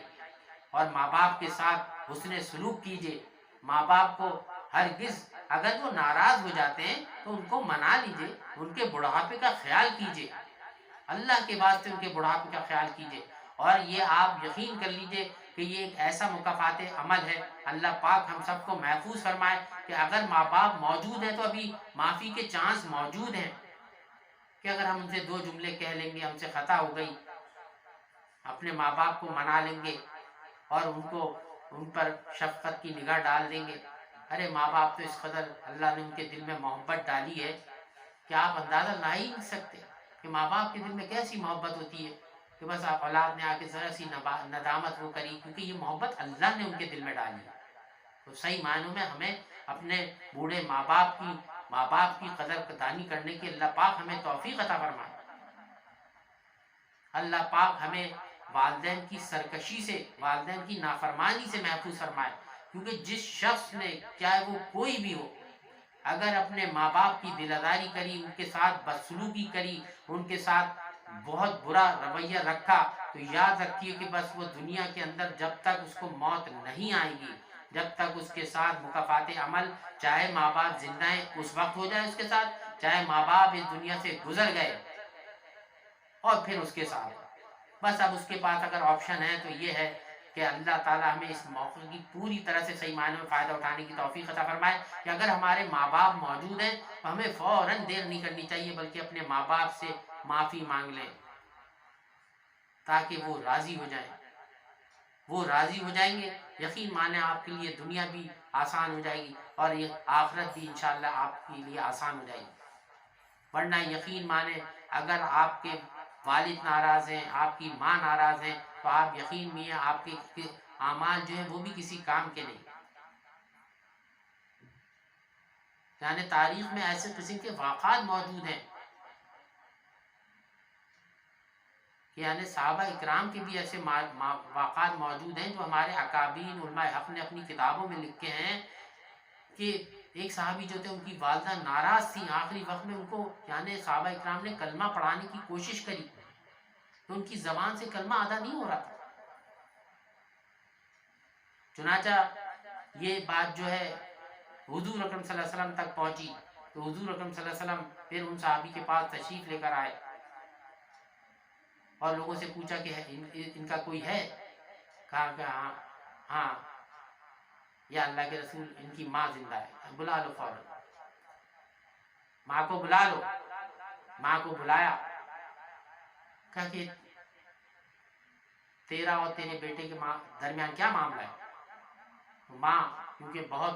اور ماں باپ کے ساتھ حسن سلوک کیجیے۔ ماں باپ کو ہرگز اگر وہ ناراض ہو جاتے ہیں تو ان کو منا لیجیے، ان کے بڑھاپے کا خیال کیجیے، اللہ کے واسطے ان کے بڑھاپے کا خیال کیجیے۔ اور یہ آپ یقین کر لیجیے کہ یہ ایک ایسا مکافات عمل ہے، اللہ پاک ہم سب کو محفوظ فرمائے کہ اگر ماں باپ موجود ہیں تو ابھی معافی کے چانس موجود ہیں کہ اگر ہم ان سے دو جملے کہہ لیں گے ہم سے خطا ہو گئی، اپنے ماں باپ کو منا لیں گے اور ان پر شفقت کی نگاہ ڈال دیں گے۔ ارے ماں باپ تو اس قدر اللہ نے ان کے دل میں محبت ڈالی ہے کہ آپ اندازہ لا ہی نہیں سکتے کہ ماں باپ کے دل میں کیسی محبت ہوتی ہے کہ بس آپ اولاد نے آ کے ذرا سی ندامت وہ کری، کیونکہ یہ محبت اللہ نے ان کے دل میں ڈالی ہے۔ تو صحیح معنوں میں ہمیں اپنے بوڑھے ماں باپ کی قدر دانی کرنے کی اللہ پاک ہمیں توفیق عطا فرمائے۔ اللہ پاک ہمیں والدین کی سرکشی سے، والدین کی نافرمانی سے محفوظ فرمائے، کیونکہ جس شخص نے چاہے وہ کوئی بھی ہو اگر اپنے ماں باپ کی دلداری کری، ان کے ساتھ بدسلوکی کری، ان کے ساتھ بہت برا رویہ رکھا، تو یاد رکھیے کہ بس وہ دنیا کے اندر جب تک اس کو موت نہیں آئے گی، جب تک اس کے ساتھ مکافات عمل، چاہے ماں باپ زندہ ہیں اس وقت ہو جائے اس کے ساتھ، چاہے ماں باپ اس دنیا سے گزر گئے اور پھر اس کے ساتھ، بس اب اس کے پاس اگر آپشن ہے تو یہ ہے کہ اللہ تعالیٰ ہمیں اس موقع کی پوری طرح سے صحیح معنوں میں فائدہ اٹھانے کی توفیق عطا فرمائے کہ اگر ہمارے ماں باپ موجود ہیں تو ہمیں فوراً دیر نہیں کرنی چاہیے، بلکہ اپنے ماں باپ سے معافی مانگ لیں تاکہ وہ راضی ہو جائیں۔ وہ راضی ہو جائیں گے، یقین مانے آپ کے لیے دنیا بھی آسان ہو جائے گی اور یہ آخرت بھی انشاءاللہ آپ کے لیے آسان ہو جائے گی۔ ورنہ یقین مانے اگر آپ کے والد ناراض ہیں، آپ کی ماں ناراض ہیں، تو آپ یقین میں آپ کے اعمال جو ہیں وہ بھی کسی کام کے نہیں۔ یعنی تاریخ میں ایسے قسم کے واقعات موجود ہیں کہ یعنی صحابہ اکرام کے بھی ایسے واقعات موجود ہیں جو ہمارے اکابرین علماء حق نے اپنی کتابوں میں لکھے ہیں کہ ایک صحابی جو تھے ان کی والدہ ناراض تھی، آخری وقت میں ان کو یعنی صحابہ اکرام نے کلمہ پڑھانے کی کوشش کری تو ان کی زبان سے کلمہ ادا نہیں ہو رہا تھا۔ چنانچہ یہ بات جو ہے حضور اکرم صلی اللہ علیہ وسلم تک پہنچی تو حضور اکرم صلی اللہ علیہ وسلم پھر ان صحابی کے پاس تشریف لے کر آئے اور لوگوں سے پوچھا کہ ان کا کوئی ہے؟ کہا کہ ہاں یا اللہ کے رسول ان کی ماں زندہ ہے، بلا لو فوراً، ماں کو بلا لو۔ ماں کو بلایا کہا کہ تیرا اور تیرے بیٹے کے درمیان کیا معاملہ ہے؟ ماں کیونکہ بہت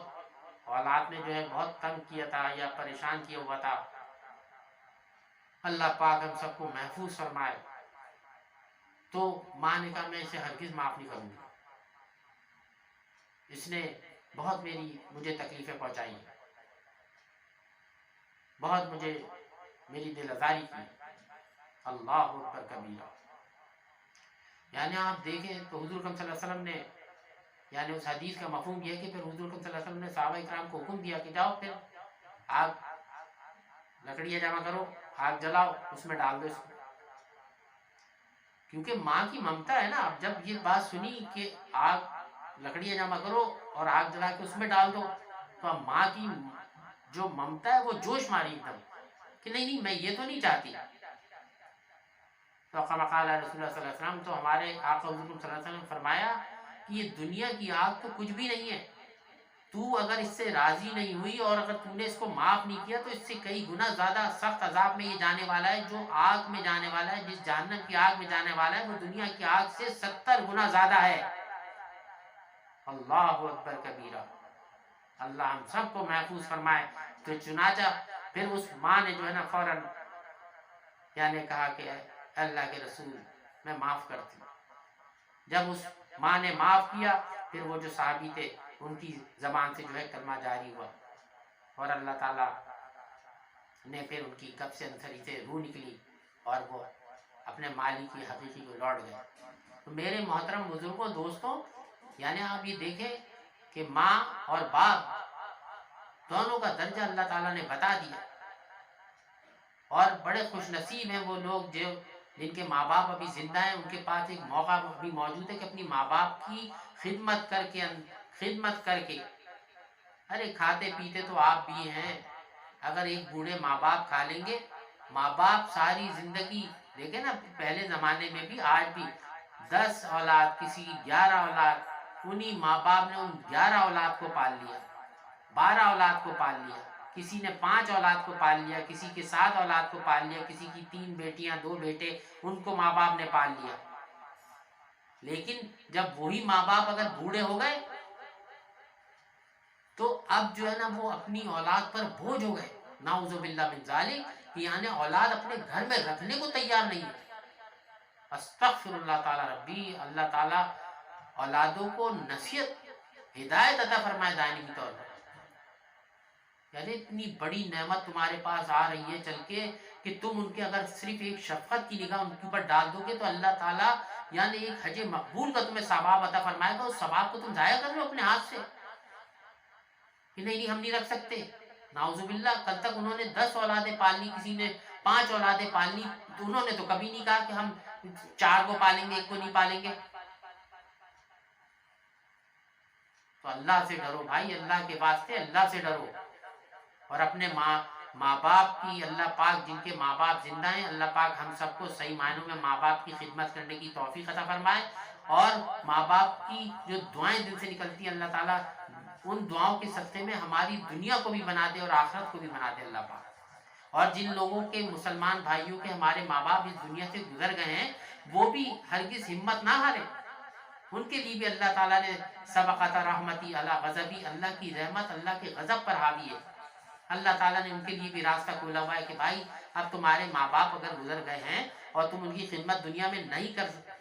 اولاد نے جو ہے بہت تنگ کیا تھا یا پریشان کیا ہوا تھا، اللہ پاک ہم سب کو محفوظ فرمائے، تو ماں نے کہا میں اسے ہرگز معاف نہیں کروں گی، اس نے بہت مجھے تکلیفیں پہنچائی، بہت میری دل آزاری کی۔ اللہ اکبر کبیرہ۔ یعنی آپ دیکھیں تو حضور صلی اللہ علیہ وسلم نے یعنی اس حدیث کا مفہوم یہ ہے کہ پھر حضور صلی اللہ علیہ وسلم نے صحابہ کرام کو حکم دیا کہ جاؤ پھر آگ لکڑیاں جمع کرو، آگ جلاؤ، اس میں ڈال دو اس کو، کیونکہ ماں کی ممتا ہے نا۔ اب جب یہ بات سنی کہ آگ لکڑیاں جمع کرو اور آگ جلا کے اس میں ڈال دو، تو اب ماں کی جو ممتا ہے وہ جوش ماری ایک دم کہ نہیں نہیں میں یہ تو نہیں چاہتی۔ تو قال رسول اللہ صلی اللہ علیہ وسلم، تو ہمارے آقا حضور صلی اللہ علیہ وسلم نے فرمایا کہ یہ دنیا کی آگ تو کچھ بھی نہیں ہے، تو اگر اس سے راضی نہیں ہوئی اور اگر تو نے اس کو معاف نہیں کیا تو اس سے کئی گنا زیادہ سخت عذاب میں یہ جانے والا ہے، جو آگ میں جانے والا ہے، جس جہنم کی آگ میں جانے والا ہے وہ دنیا کی آگ سے 70 گنا زیادہ ہے۔ اللہ اکبر کبیرہ۔ اللہ ہم سب کو محفوظ فرمائے۔ تو چنانچہ پھر اس ماں نے جو ہے نا فوراً یعنی کہا کہ اللہ کے رسول میں معاف کرتی ہوں۔ جب اس ماں نے معاف کیا، پھر وہ جو صحابی تھے ان کی زبان سے جو ہے کلمہ جاری ہوا، اور اللہ تعالیٰ نے پھر ان کی کب سے انتھری سے روح نکلی اور وہ اپنے مالک کی حقیقی کو لوٹ گئے۔ تو میرے محترم بزرگوں، دوستوں، یعنی آپ یہ دیکھیں کہ ماں اور باپ دونوں کا درجہ اللہ تعالیٰ نے بتا دیا، اور بڑے خوش نصیب ہیں وہ لوگ جن کے ماں باپ ابھی زندہ ہیں، ان کے پاس ایک موقع بھی موجود ہے کہ اپنی ماں باپ کی خدمت کر کے ارے کھاتے پیتے تو آپ بھی ہیں، اگر ایک بوڑھے ماں باپ کھا لیں گے، ماں باپ ساری زندگی دیکھیں نا، پہلے زمانے میں بھی آج بھی 10 اولاد، کسی 11 اولاد، انہی ماں باپ نے ان 11 اولاد کو پال لیا، 12 اولاد کو پال لیا، کسی نے 5 اولاد کو پال لیا، کسی کے 7 اولاد کو پال لیا، کسی کی 3 بیٹیاں 2 بیٹے، ان کو ماں باپ نے پال لیا۔ لیکن جب وہی ماں باپ اگر بوڑھے ہو گئے تو اب جو ہے نا وہ اپنی اولاد پر بوجھ ہو گئے، نعوذ باللہ من ذالک، یعنی اولاد اپنے گھر میں رکھنے کو تیار نہیں ہے۔ استغفر اللہ تعالیٰ ربی، اللہ تعالیٰ اولادوں کو نصیحت ہدایت عطا فرمائے دائمی طور پر۔ یعنی اتنی بڑی نعمت تمہارے پاس آ رہی ہے چل کے کہ تم ان کے اگر صرف ایک شفقت کی نگاہ ان کے اوپر ڈال دو گے تو اللہ تعالیٰ یعنی ایک حج مقبول کا تمہیں ثواب عطا فرمائے گا، اس ثواب کو تم ضائع کر لو اپنے ہاتھ سے کہ نہیں ہم نہیں رکھ سکتے۔ نعوذ باللہ، کل تک انہوں نے 10 اولادیں پالنی، کسی نے 5 اولادیں پالنی، تو انہوں نے تو کبھی نہیں کہا کہ ہم 4 کو پالیں گے 1 کو نہیں پالیں گے۔ تو اللہ سے ڈرو بھائی، اللہ کے واسطے اللہ سے ڈرو، اور اپنے ماں باپ کی، اللہ پاک جن کے ماں باپ زندہ ہیں، اللہ پاک ہم سب کو صحیح معنوں میں ماں باپ کی خدمت کرنے کی توفیق عطا فرمائے، اور ماں باپ کی جو دعائیں دل سے نکلتی ہیں اللہ تعالیٰ ان دعاؤں کے صدقے میں ہماری دنیا کو بھی بنا دے اور آخرت کو بھی بنا دے اللہ پاک۔ اور جن لوگوں کے مسلمان بھائیوں کے ہمارے ماں باپ اس دنیا سے گزر گئے ہیں، وہ بھی ہرگز ہمت نہ ہارے، ان کے لیے بھی اللہ تعالیٰ نے سبقت رحمتی علی غضبی، اللہ کی رحمت اللہ کے غضب پر حاوی ہے، اللہ تعالیٰ نے ان کے لیے بھی راستہ کھولا ہوا ہے کہ بھائی اب تمہارے ماں باپ اگر گزر گئے ہیں اور تم ان کی خدمت دنیا میں نہیں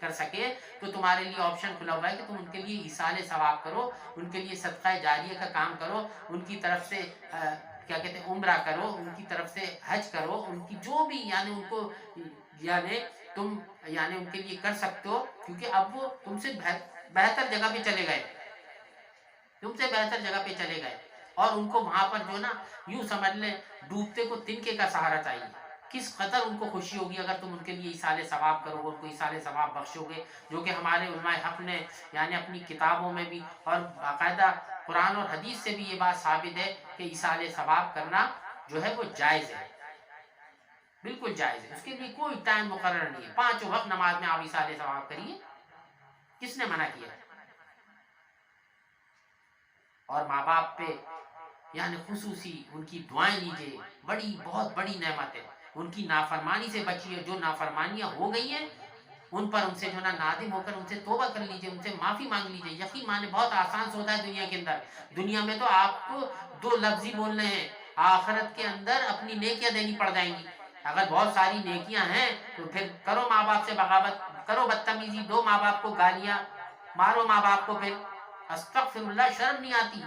کر سکے تو تمہارے لیے آپشن کھلا ہوا ہے کہ تم ان کے لیے ایصال ثواب کرو، ان کے لیے صدقہ جاریہ کا کام کرو، ان کی طرف سے کیا کہتے ہیں عمرہ کرو، ان کی طرف سے حج کرو، ان کی جو بھی یعنی ان کو یعنی تم یعنی ان کے لیے کر سکتے ہو، کیونکہ اب وہ تم سے بہتر جگہ پہ چلے گئے، تم سے بہتر جگہ پہ چلے گئے، اور ان کو وہاں پر جو نا یوں سمجھ لیں ڈوبتے کو تنکے کا سہارا چاہیے۔ کس قدر ان کو خوشی ہوگی اگر تم ان کے لیے ایصال ثواب کرو گے، ان کو ایصال ثواب بخشو گے، جو کہ ہمارے علماء حق نے یعنی اپنی کتابوں میں بھی اور باقاعدہ قرآن اور حدیث سے بھی یہ بات ثابت ہے کہ ایصال ثواب کرنا جو ہے وہ جائز ہے، بالکل جائز ہے، اس کے لیے کوئی ٹائم مقرر نہیں ہے، 5 وقت نماز میں آپ ایصال ثواب کریے، کس نے منع کیا؟ اور ماں باپ پہ یعنی خصوصی ان کی دعائیں لیجئے، بہت بڑی نعمت ہے، ان کی نافرمانی سے بچیے. جو نافرمانیاں ہو گئی ہیں ان پر ان سے جو نا نادم ہو کر ان سے توبہ کر لیجئے, ان سے معافی مانگ لیجئے. یقین مانے بہت آسان سودا ہے دنیا کے اندر. دنیا میں تو آپ کو 2 لفظ ہی بولنے ہیں, آخرت کے اندر اپنی نیکیاں دینی پڑ جائیں گی. اگر بہت ساری نیکیاں ہیں تو پھر کرو ماں باپ سے بغاوت, کرو بدتمیزی, دو ماں باپ کو گالیاں, مارو ماں باپ کو. پھر استغفر اللہ, شرم نہیں آتی؟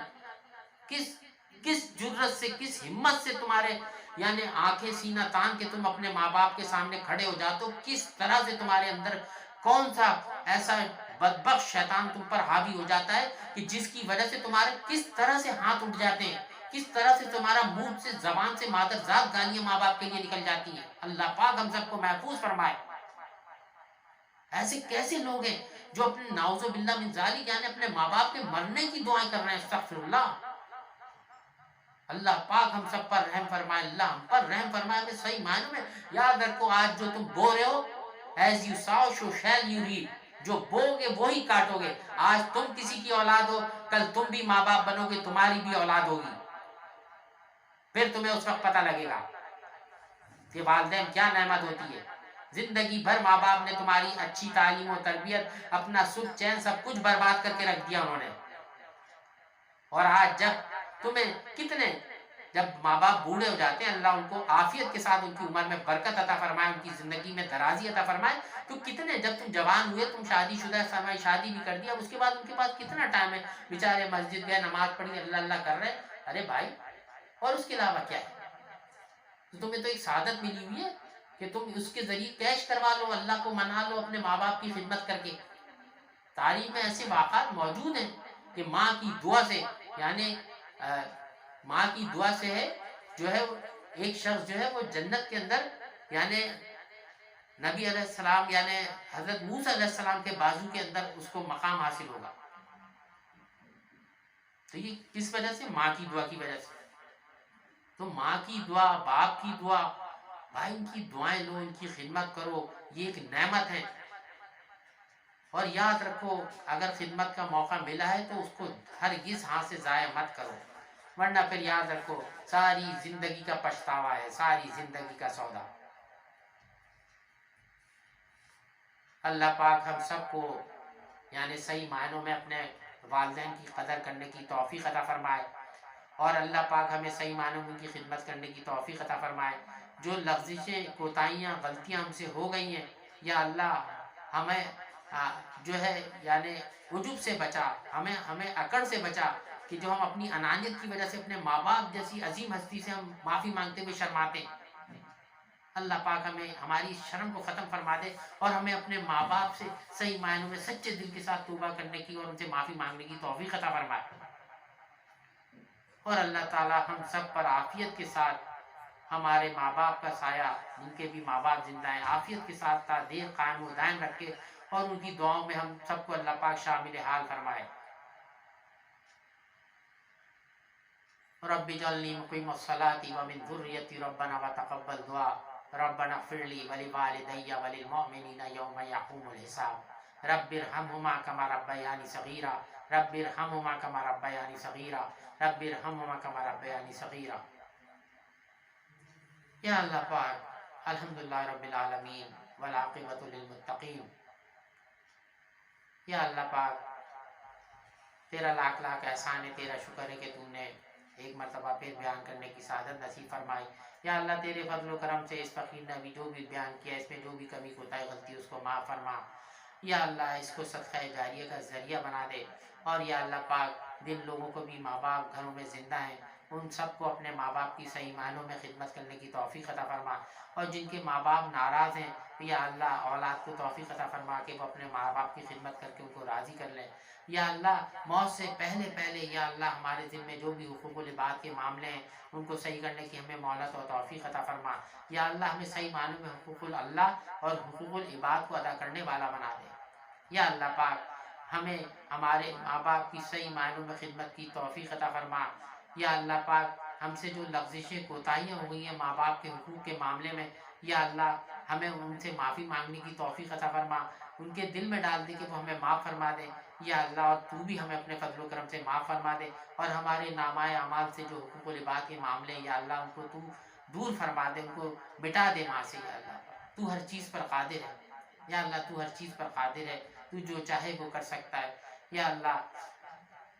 کس جرت سے, کس ہمت سے تمہارے یعنی آنکھیں سینہ تان کے تم اپنے ماں باپ کے سامنے کھڑے ہو جاتے ہو؟ کس طرح سے تمہارے اندر کون سا ایسا بدبخت شیطان تم پر حاوی ہو جاتا ہے کہ جس کی وجہ سے تمہارے کس طرح سے ہاتھ اٹھ جاتے ہیں, کس طرح سے تمہارا منہ سے زبان سے مادر ذات گالیاں ماں باپ کے لیے نکل جاتی ہیں. اللہ پاک ہم سب کو محفوظ فرمائے. ایسے کیسے لوگ ہیں جو اپنے نعوذ باللہ من ذالک یعنی اپنے ماں باپ کے مرنے کی دعائیں کر رہے ہیں؟ استغفر اللہ. اللہ پاک ہم سب پر رحم فرمائے, اللہ ہم پر رحم فرمائے. ہمیں صحیح معنوں میں یاد رکھو, آج جو تم بو رہے ہو, as you sow so shall you reap. جو بو گے وہی کاٹو گے. آج تم کسی کی اولاد ہو, کل تم بھی ماں باپ بنو گے, تمہاری بھی اولاد ہوگی. پھر تمہیں اس وقت پتہ لگے گا کہ والدین کیا نعمت ہوتی ہے. زندگی بھر ماں باپ نے تمہاری اچھی تعلیم و تربیت, اپنا سکھ چین سب کچھ برباد کر کے رکھ دیا انہوں نے. اور آج جب ماں باپ بوڑھے ہو جاتے ہیں, اللہ ان کو عافیت کے ساتھ ان کی عمر میں برکت عطا فرمائے, ان کی زندگی میں درازی عطا فرمائے, تو کتنے, جب تم جوان ہوئے, تم شادی شدہ سمے شادی بھی کر دیا, اب اس کے بعد ان کے پاس کتنا ٹائم ہے, بیچارے مسجد گئے, نماز پڑھی, اللہ اللہ کر رہے. ارے بھائی, اور اس کے علاوہ کیا ہے؟ تو تمہیں تو ایک سعادت ملی ہوئی ہے کہ تم اس کے ذریعے کیش کروا لو, اللہ کو منا لو اپنے ماں باپ کی خدمت کر کے. تاریخ میں ایسے واقعات موجود ہیں کہ ماں کی دعا سے یعنی ماں کی دعا سے ہے جو ہے ایک شخص جو ہے وہ جنت کے اندر یعنی نبی علیہ السلام یعنی حضرت موسیٰ علیہ السلام کے بازو کے اندر اس کو مقام حاصل ہوگا. تو یہ کس وجہ سے؟ ماں کی دعا کی وجہ سے. تو ماں کی دعا, باپ کی دعا, بھائی ان کی دعائیں لو, ان کی خدمت کرو, یہ ایک نعمت ہے. اور یاد رکھو, اگر خدمت کا موقع ملا ہے تو اس کو ہرگز ہاتھ سے ضائع مت کرو, ورنہ پھر یاد رکھو ساری زندگی کا پچھتاوا ہے, ساری زندگی کا سودا. اللہ پاک ہم سب کو یعنی صحیح معنوں میں اپنے والدین کی قدر کرنے کی توفیق عطا فرمائے, اور اللہ پاک ہمیں صحیح معنوں میں ان کی خدمت کرنے کی توفیق عطا فرمائے. جو لغزشیں, کوتاہیاں, غلطیاں ہم سے ہو گئی ہیں, یا اللہ ہمیں جو ہے یعنی عجب سے بچا, ہمیں اکڑ سے بچا کہ جو ہم اپنی انانیت کی وجہ سے اپنے ماں باپ جیسی عظیم ہستی سے ہم معافی مانگتے ہوئے شرماتے ہیں. اللہ پاک ہمیں ہماری شرم کو ختم فرما دے, اور ہمیں اپنے ماں باپ سے صحیح معنوں میں سچے دل کے ساتھ توبہ کرنے کی اور ان سے معافی مانگنے کی توفیق عطا فرمائے. اور اللہ تعالی ہم سب پر عافیت کے ساتھ ہمارے ماں باپ کا سایہ, جن کے بھی ماں باپ زندہ ہیں, عافیت کے ساتھ تا دیر قائم و دائم رکھے, اور ان کی دعاؤں میں ہم سب کو اللہ پاک شامل حال فرمائے. رب اجعلنی مقیم الصلاۃ ومن ذریتی ربنا وتقبل دعا ربنا اغفر لي ولوالدي وللمؤمنين يوم يقوم الحساب. رب ارحمهما كما ربياني صغيرا, رب ارحمهما كما ربياني صغيرا, رب ارحمهما كما ربياني صغيرا. یا اللہ پاک الحمدللہ رب العالمین والعاقبۃ للمتقین. یا اللہ پاک تیرا لاکھ لاکھ احسان ہے, تیرا شکر ہے کہ تو نے ایک مرتبہ پھر بیان کرنے کی سعادت نصیب فرمائی. یا اللہ تیرے فضل و کرم سے اس فقیر نے بھی جو بھی بیان کیا, اس میں جو بھی کمی کوتاہی غلطی اس کو معاف فرما. یا اللہ اس کو صدقہ جاریہ کا ذریعہ بنا دے. اور یا اللہ پاک جن لوگوں کو بھی ماں باپ گھروں میں زندہ ہیں ان سب کو اپنے ماں باپ کی صحیح معنوں میں خدمت کرنے کی توفیق عطا فرما. اور جن کے ماں باپ ناراض ہیں, یا اللہ اولاد کو توفیق عطا فرما کہ وہ اپنے ماں باپ کی خدمت کر کے ان کو راضی کر لیں. یا اللہ موت سے پہلے یا اللہ ہمارے ذمے جو بھی حقوق العباد کے معاملے ہیں ان کو صحیح کرنے کی ہمیں مہلت و توفیق عطا فرما. یا اللہ ہمیں صحیح معنوں میں حقوق اللہ اور حقوق العباد کو ادا کرنے والا بنا دے. یا اللہ پاک ہمیں ہمارے ماں باپ کی صحیح معنوں میں خدمت کی توفیق عطا فرما. یا اللہ پاک ہم سے جو لغزشیں کوتاہیاں ہو گئی ہیں ماں باپ کے حقوق کے معاملے میں, یا اللہ ہمیں ان سے معافی مانگنے کی توفیق عطا فرما, ان کے دل میں ڈال دے کہ وہ ہمیں معاف فرما دے. یا اللہ اور تو بھی ہمیں اپنے فضل و کرم سے معاف فرما دے, اور ہمارے نامۂ اعمال سے جو حقوق العباد کے معاملے ہیں یا اللہ ان کو تو دور فرما دے، ان کو مٹا دے وہاں سے یا اللہ۔ تو ہر چیز پر قادر ہے یا اللہ، تو ہر چیز پر قادر ہے، تو جو چاہے وہ کر سکتا ہے یا اللہ۔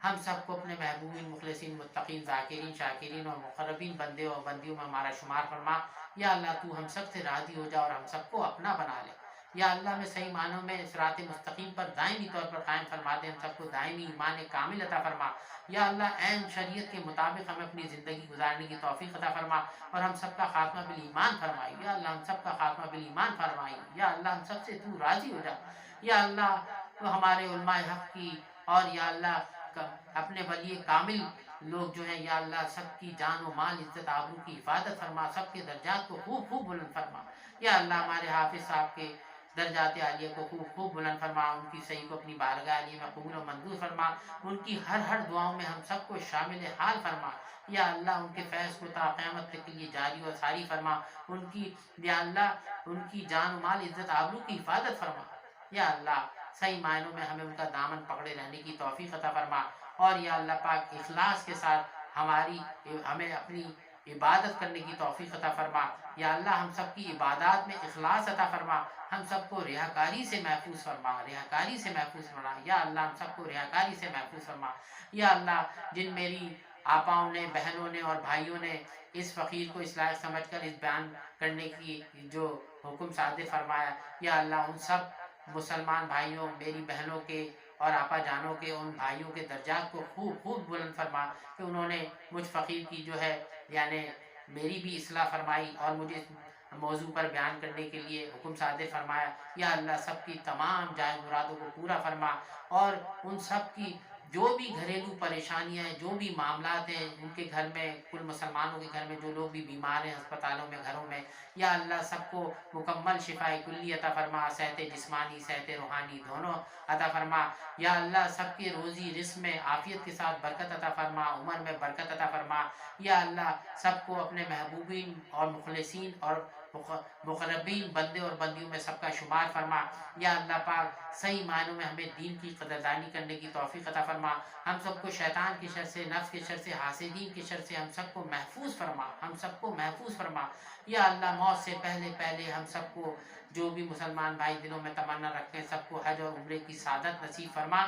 ہم سب کو اپنے محبوبین، مخلصین، متقین، ذاکرین، شاکرین اور مقربین بندے اور بندیوں میں ہمارا شمار فرما یا اللہ۔ تو ہم سب سے راضی ہو جا اور ہم سب کو اپنا بنا لے یا اللہ۔ میں صحیح معنوں میں صراط مستقیم پر دائمی طور پر قائم فرما دے، ہم سب کو دائمی ایمان کامل عطا فرما یا اللہ۔ عین شریعت کے مطابق ہمیں اپنی زندگی گزارنے کی توفیق عطا فرما اور ہم سب کا خاتمہ بالایمان فرمائی یا اللہ۔ ہم سب کا خاتمہ بالایمان فرمائی یا اللہ۔ ہم سب سے تو راضی ہو جا یا اللہ۔ تو ہمارے علماء حق کی اور یا اللہ اپنے ولی کامل لوگ جو ہیں یا اللہ، سب کی جان و مال، عزت آبرو کی حفاظت فرما، سب کے درجات کو خوب خوب بلند فرما یا اللہ۔ ہمارے حافظ صاحب کے درجات عالیہ کو خوب خوب بلند فرما، ان کی صحیح کو اپنی بارگاہ عالیہ میں قبول و منظور فرما، ان کی ہر دعاؤں میں ہم سب کو شامل حال فرما یا اللہ۔ ان کے فیض کو تا قیامت تک کے لیے جاری و ساری فرما، ان کی یا اللہ ان کی جان و مال، عزت آبرو کی حفاظت فرما یا اللہ۔ صحیح معنوں میں ہمیں ان کا دامن پکڑے رہنے کی توفیق عطا فرما اور یا اللہ پاک اخلاص کے ساتھ ہمیں اپنی عبادت کرنے کی توفیق عطا فرما یا اللہ۔ ہم سب کی عبادات میں اخلاص عطا فرما، ہم سب کو ریاکاری سے محفوظ فرما، ریاکاری سے محفوظ فرما یا اللہ۔ ہم سب کو ریاکاری سے محفوظ فرما یا اللہ۔ جن میری آپاؤں نے، بہنوں نے اور بھائیوں نے اس فقیر کو اس لائق سمجھ کر اس بیان کرنے کی جو حکم صادر فرمایا یا اللہ، ان سب مسلمان بھائیوں، میری بہنوں کے اور آپا جانوں کے، ان بھائیوں کے درجات کو خوب خوب بلند فرما کہ انہوں نے مجھ فقیر کی جو ہے یعنی میری بھی اصلاح فرمائی اور مجھے موضوع پر بیان کرنے کے لیے حکم صادر فرمایا یا اللہ۔ سب کی تمام جائز مرادوں کو پورا فرما اور ان سب کی جو بھی گھریلو پریشانیاں ہیں، جو بھی معاملات ہیں ان کے گھر میں، کل مسلمانوں کے گھر میں جو لوگ بھی بیمار ہیں ہسپتالوں میں، گھروں میں یا اللہ، سب کو مکمل شفاء کلی عطا فرما، صحت جسمانی، صحت روحانی دونوں عطا فرما یا اللہ۔ سب کے روزی رزق میں عافیت کے ساتھ برکت عطا فرما، عمر میں برکت عطا فرما یا اللہ۔ سب کو اپنے محبوبین اور مخلصین اور مقربین بندے اور بندیوں میں سب کا شمار فرما یا اللہ پاک۔ صحیح معنوں میں ہمیں دین کی قدردانی کرنے کی توفیق عطا فرما، ہم سب کو شیطان کی شر سے، نفس کی شر سے، حاسدین کی شر سے ہم سب کو محفوظ فرما، ہم سب کو محفوظ فرما یا اللہ۔ موت سے پہلے پہلے ہم سب کو، جو بھی مسلمان بھائی دلوں میں تمنا رکھتے ہیں، سب کو حج اور عمرے کی سعادت نصیب فرما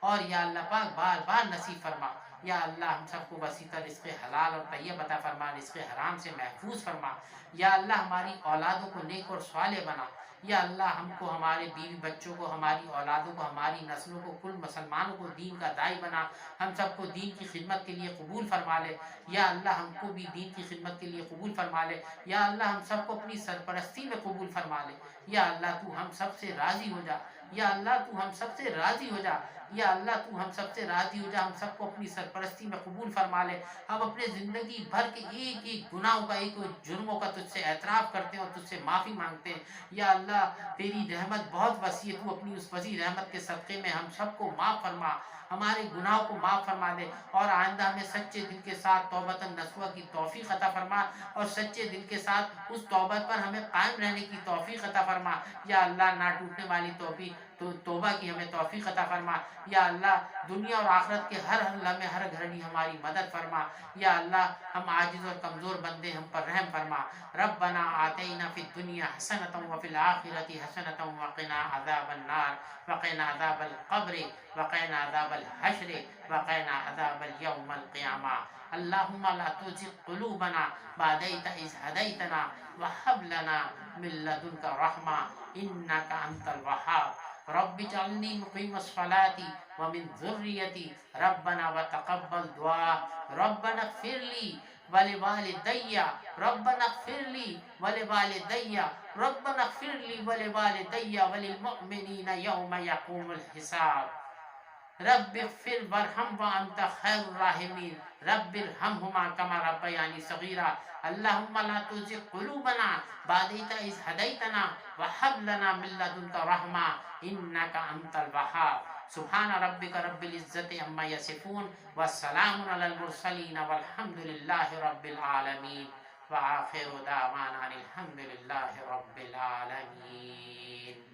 اور یا اللہ پاک بار بار نصیب فرما یا اللہ۔ ہم سب کو وسیع رزق حلال اور طیب عطا فرما، رزق حرام سے محفوظ فرما یا اللہ۔ ہماری اولادوں کو نیک اور صالح بنا یا اللہ۔ ہم کو، ہمارے بیوی بچوں کو، ہماری اولادوں کو، ہماری نسلوں کو، کل مسلمانوں کو دین کا داعی بنا، ہم سب کو دین کی خدمت کے لیے قبول فرما لے یا اللہ۔ ہم کو بھی دین کی خدمت کے لیے قبول فرما لے یا اللہ۔ ہم سب کو اپنی سرپرستی میں قبول فرما لے یا اللہ۔ تو ہم سب سے راضی ہو جا یا اللہ، تو ہم سب سے راضی ہو جا یا اللہ۔ تو ہم سب سے راضی ہو جا، ہم سب کو اپنی سرپرستی میں قبول فرما لے۔ ہم اپنے زندگی بھر کے ایک ایک گناہوں کا، ایک ایک جرموں کا تجھ سے اعتراف کرتے ہیں اور تجھ سے معافی مانگتے ہیں یا اللہ۔ تیری رحمت بہت وسیع ہے، تو اپنی اس وسیع رحمت کے صدقے میں ہم سب کو معاف فرما، ہمارے گناہوں کو معاف فرما دے اور آئندہ ہمیں سچے دل کے ساتھ توبۃ نصوح کی توفیق عطا فرما اور سچے دل کے ساتھ اس توبت پر ہمیں قائم رہنے کی توفیق عطا فرما یا اللہ۔ نہ ٹوٹنے والی توبہ کی ہمیں توفیق عطا فرما یا اللہ۔ دنیا اور آخرت کے ہر لمحے، ہر گھڑی ہماری مدد فرما یا اللہ۔ ہم عاجز اور کمزور بندے، ہم پر رحم فرما۔ ربنا آتینا فی الدنیا حسنۃ وفی الآخرۃ حسنۃ وقنا عذاب النار وقنا عذاب القبر وقنا عذاب الحشر وقنا عذاب یوم القیامہ۔ اللہم لا تزغ قلوبنا بعد إذ هديتنا وهب لنا من لدنك رحمة إنك أنت الوهاب رب اجعلني مقيم الصلاة ومن ذريتي ربنا وتقبل دعاء ربنا اغفر لي ولوالدي ربنا اغفر لي ولوالدي ربنا اغفر لي ولوالدي وللمؤمنين يوم يقوم الحساب رب اغفر وارحم وانت خیر الراحمین رب ارحمہما کما ربیانی صغیرا اللہم لا تزغ قلوبنا بعد إذ هديتنا وهب لنا من لدنك رحمة إنك أنت الوهاب سبحان ربك رب العزة عما يصفون والسلام على المرسلين والحمد لله رب العالمين وآخر دعوانا الحمد لله رب العالمين.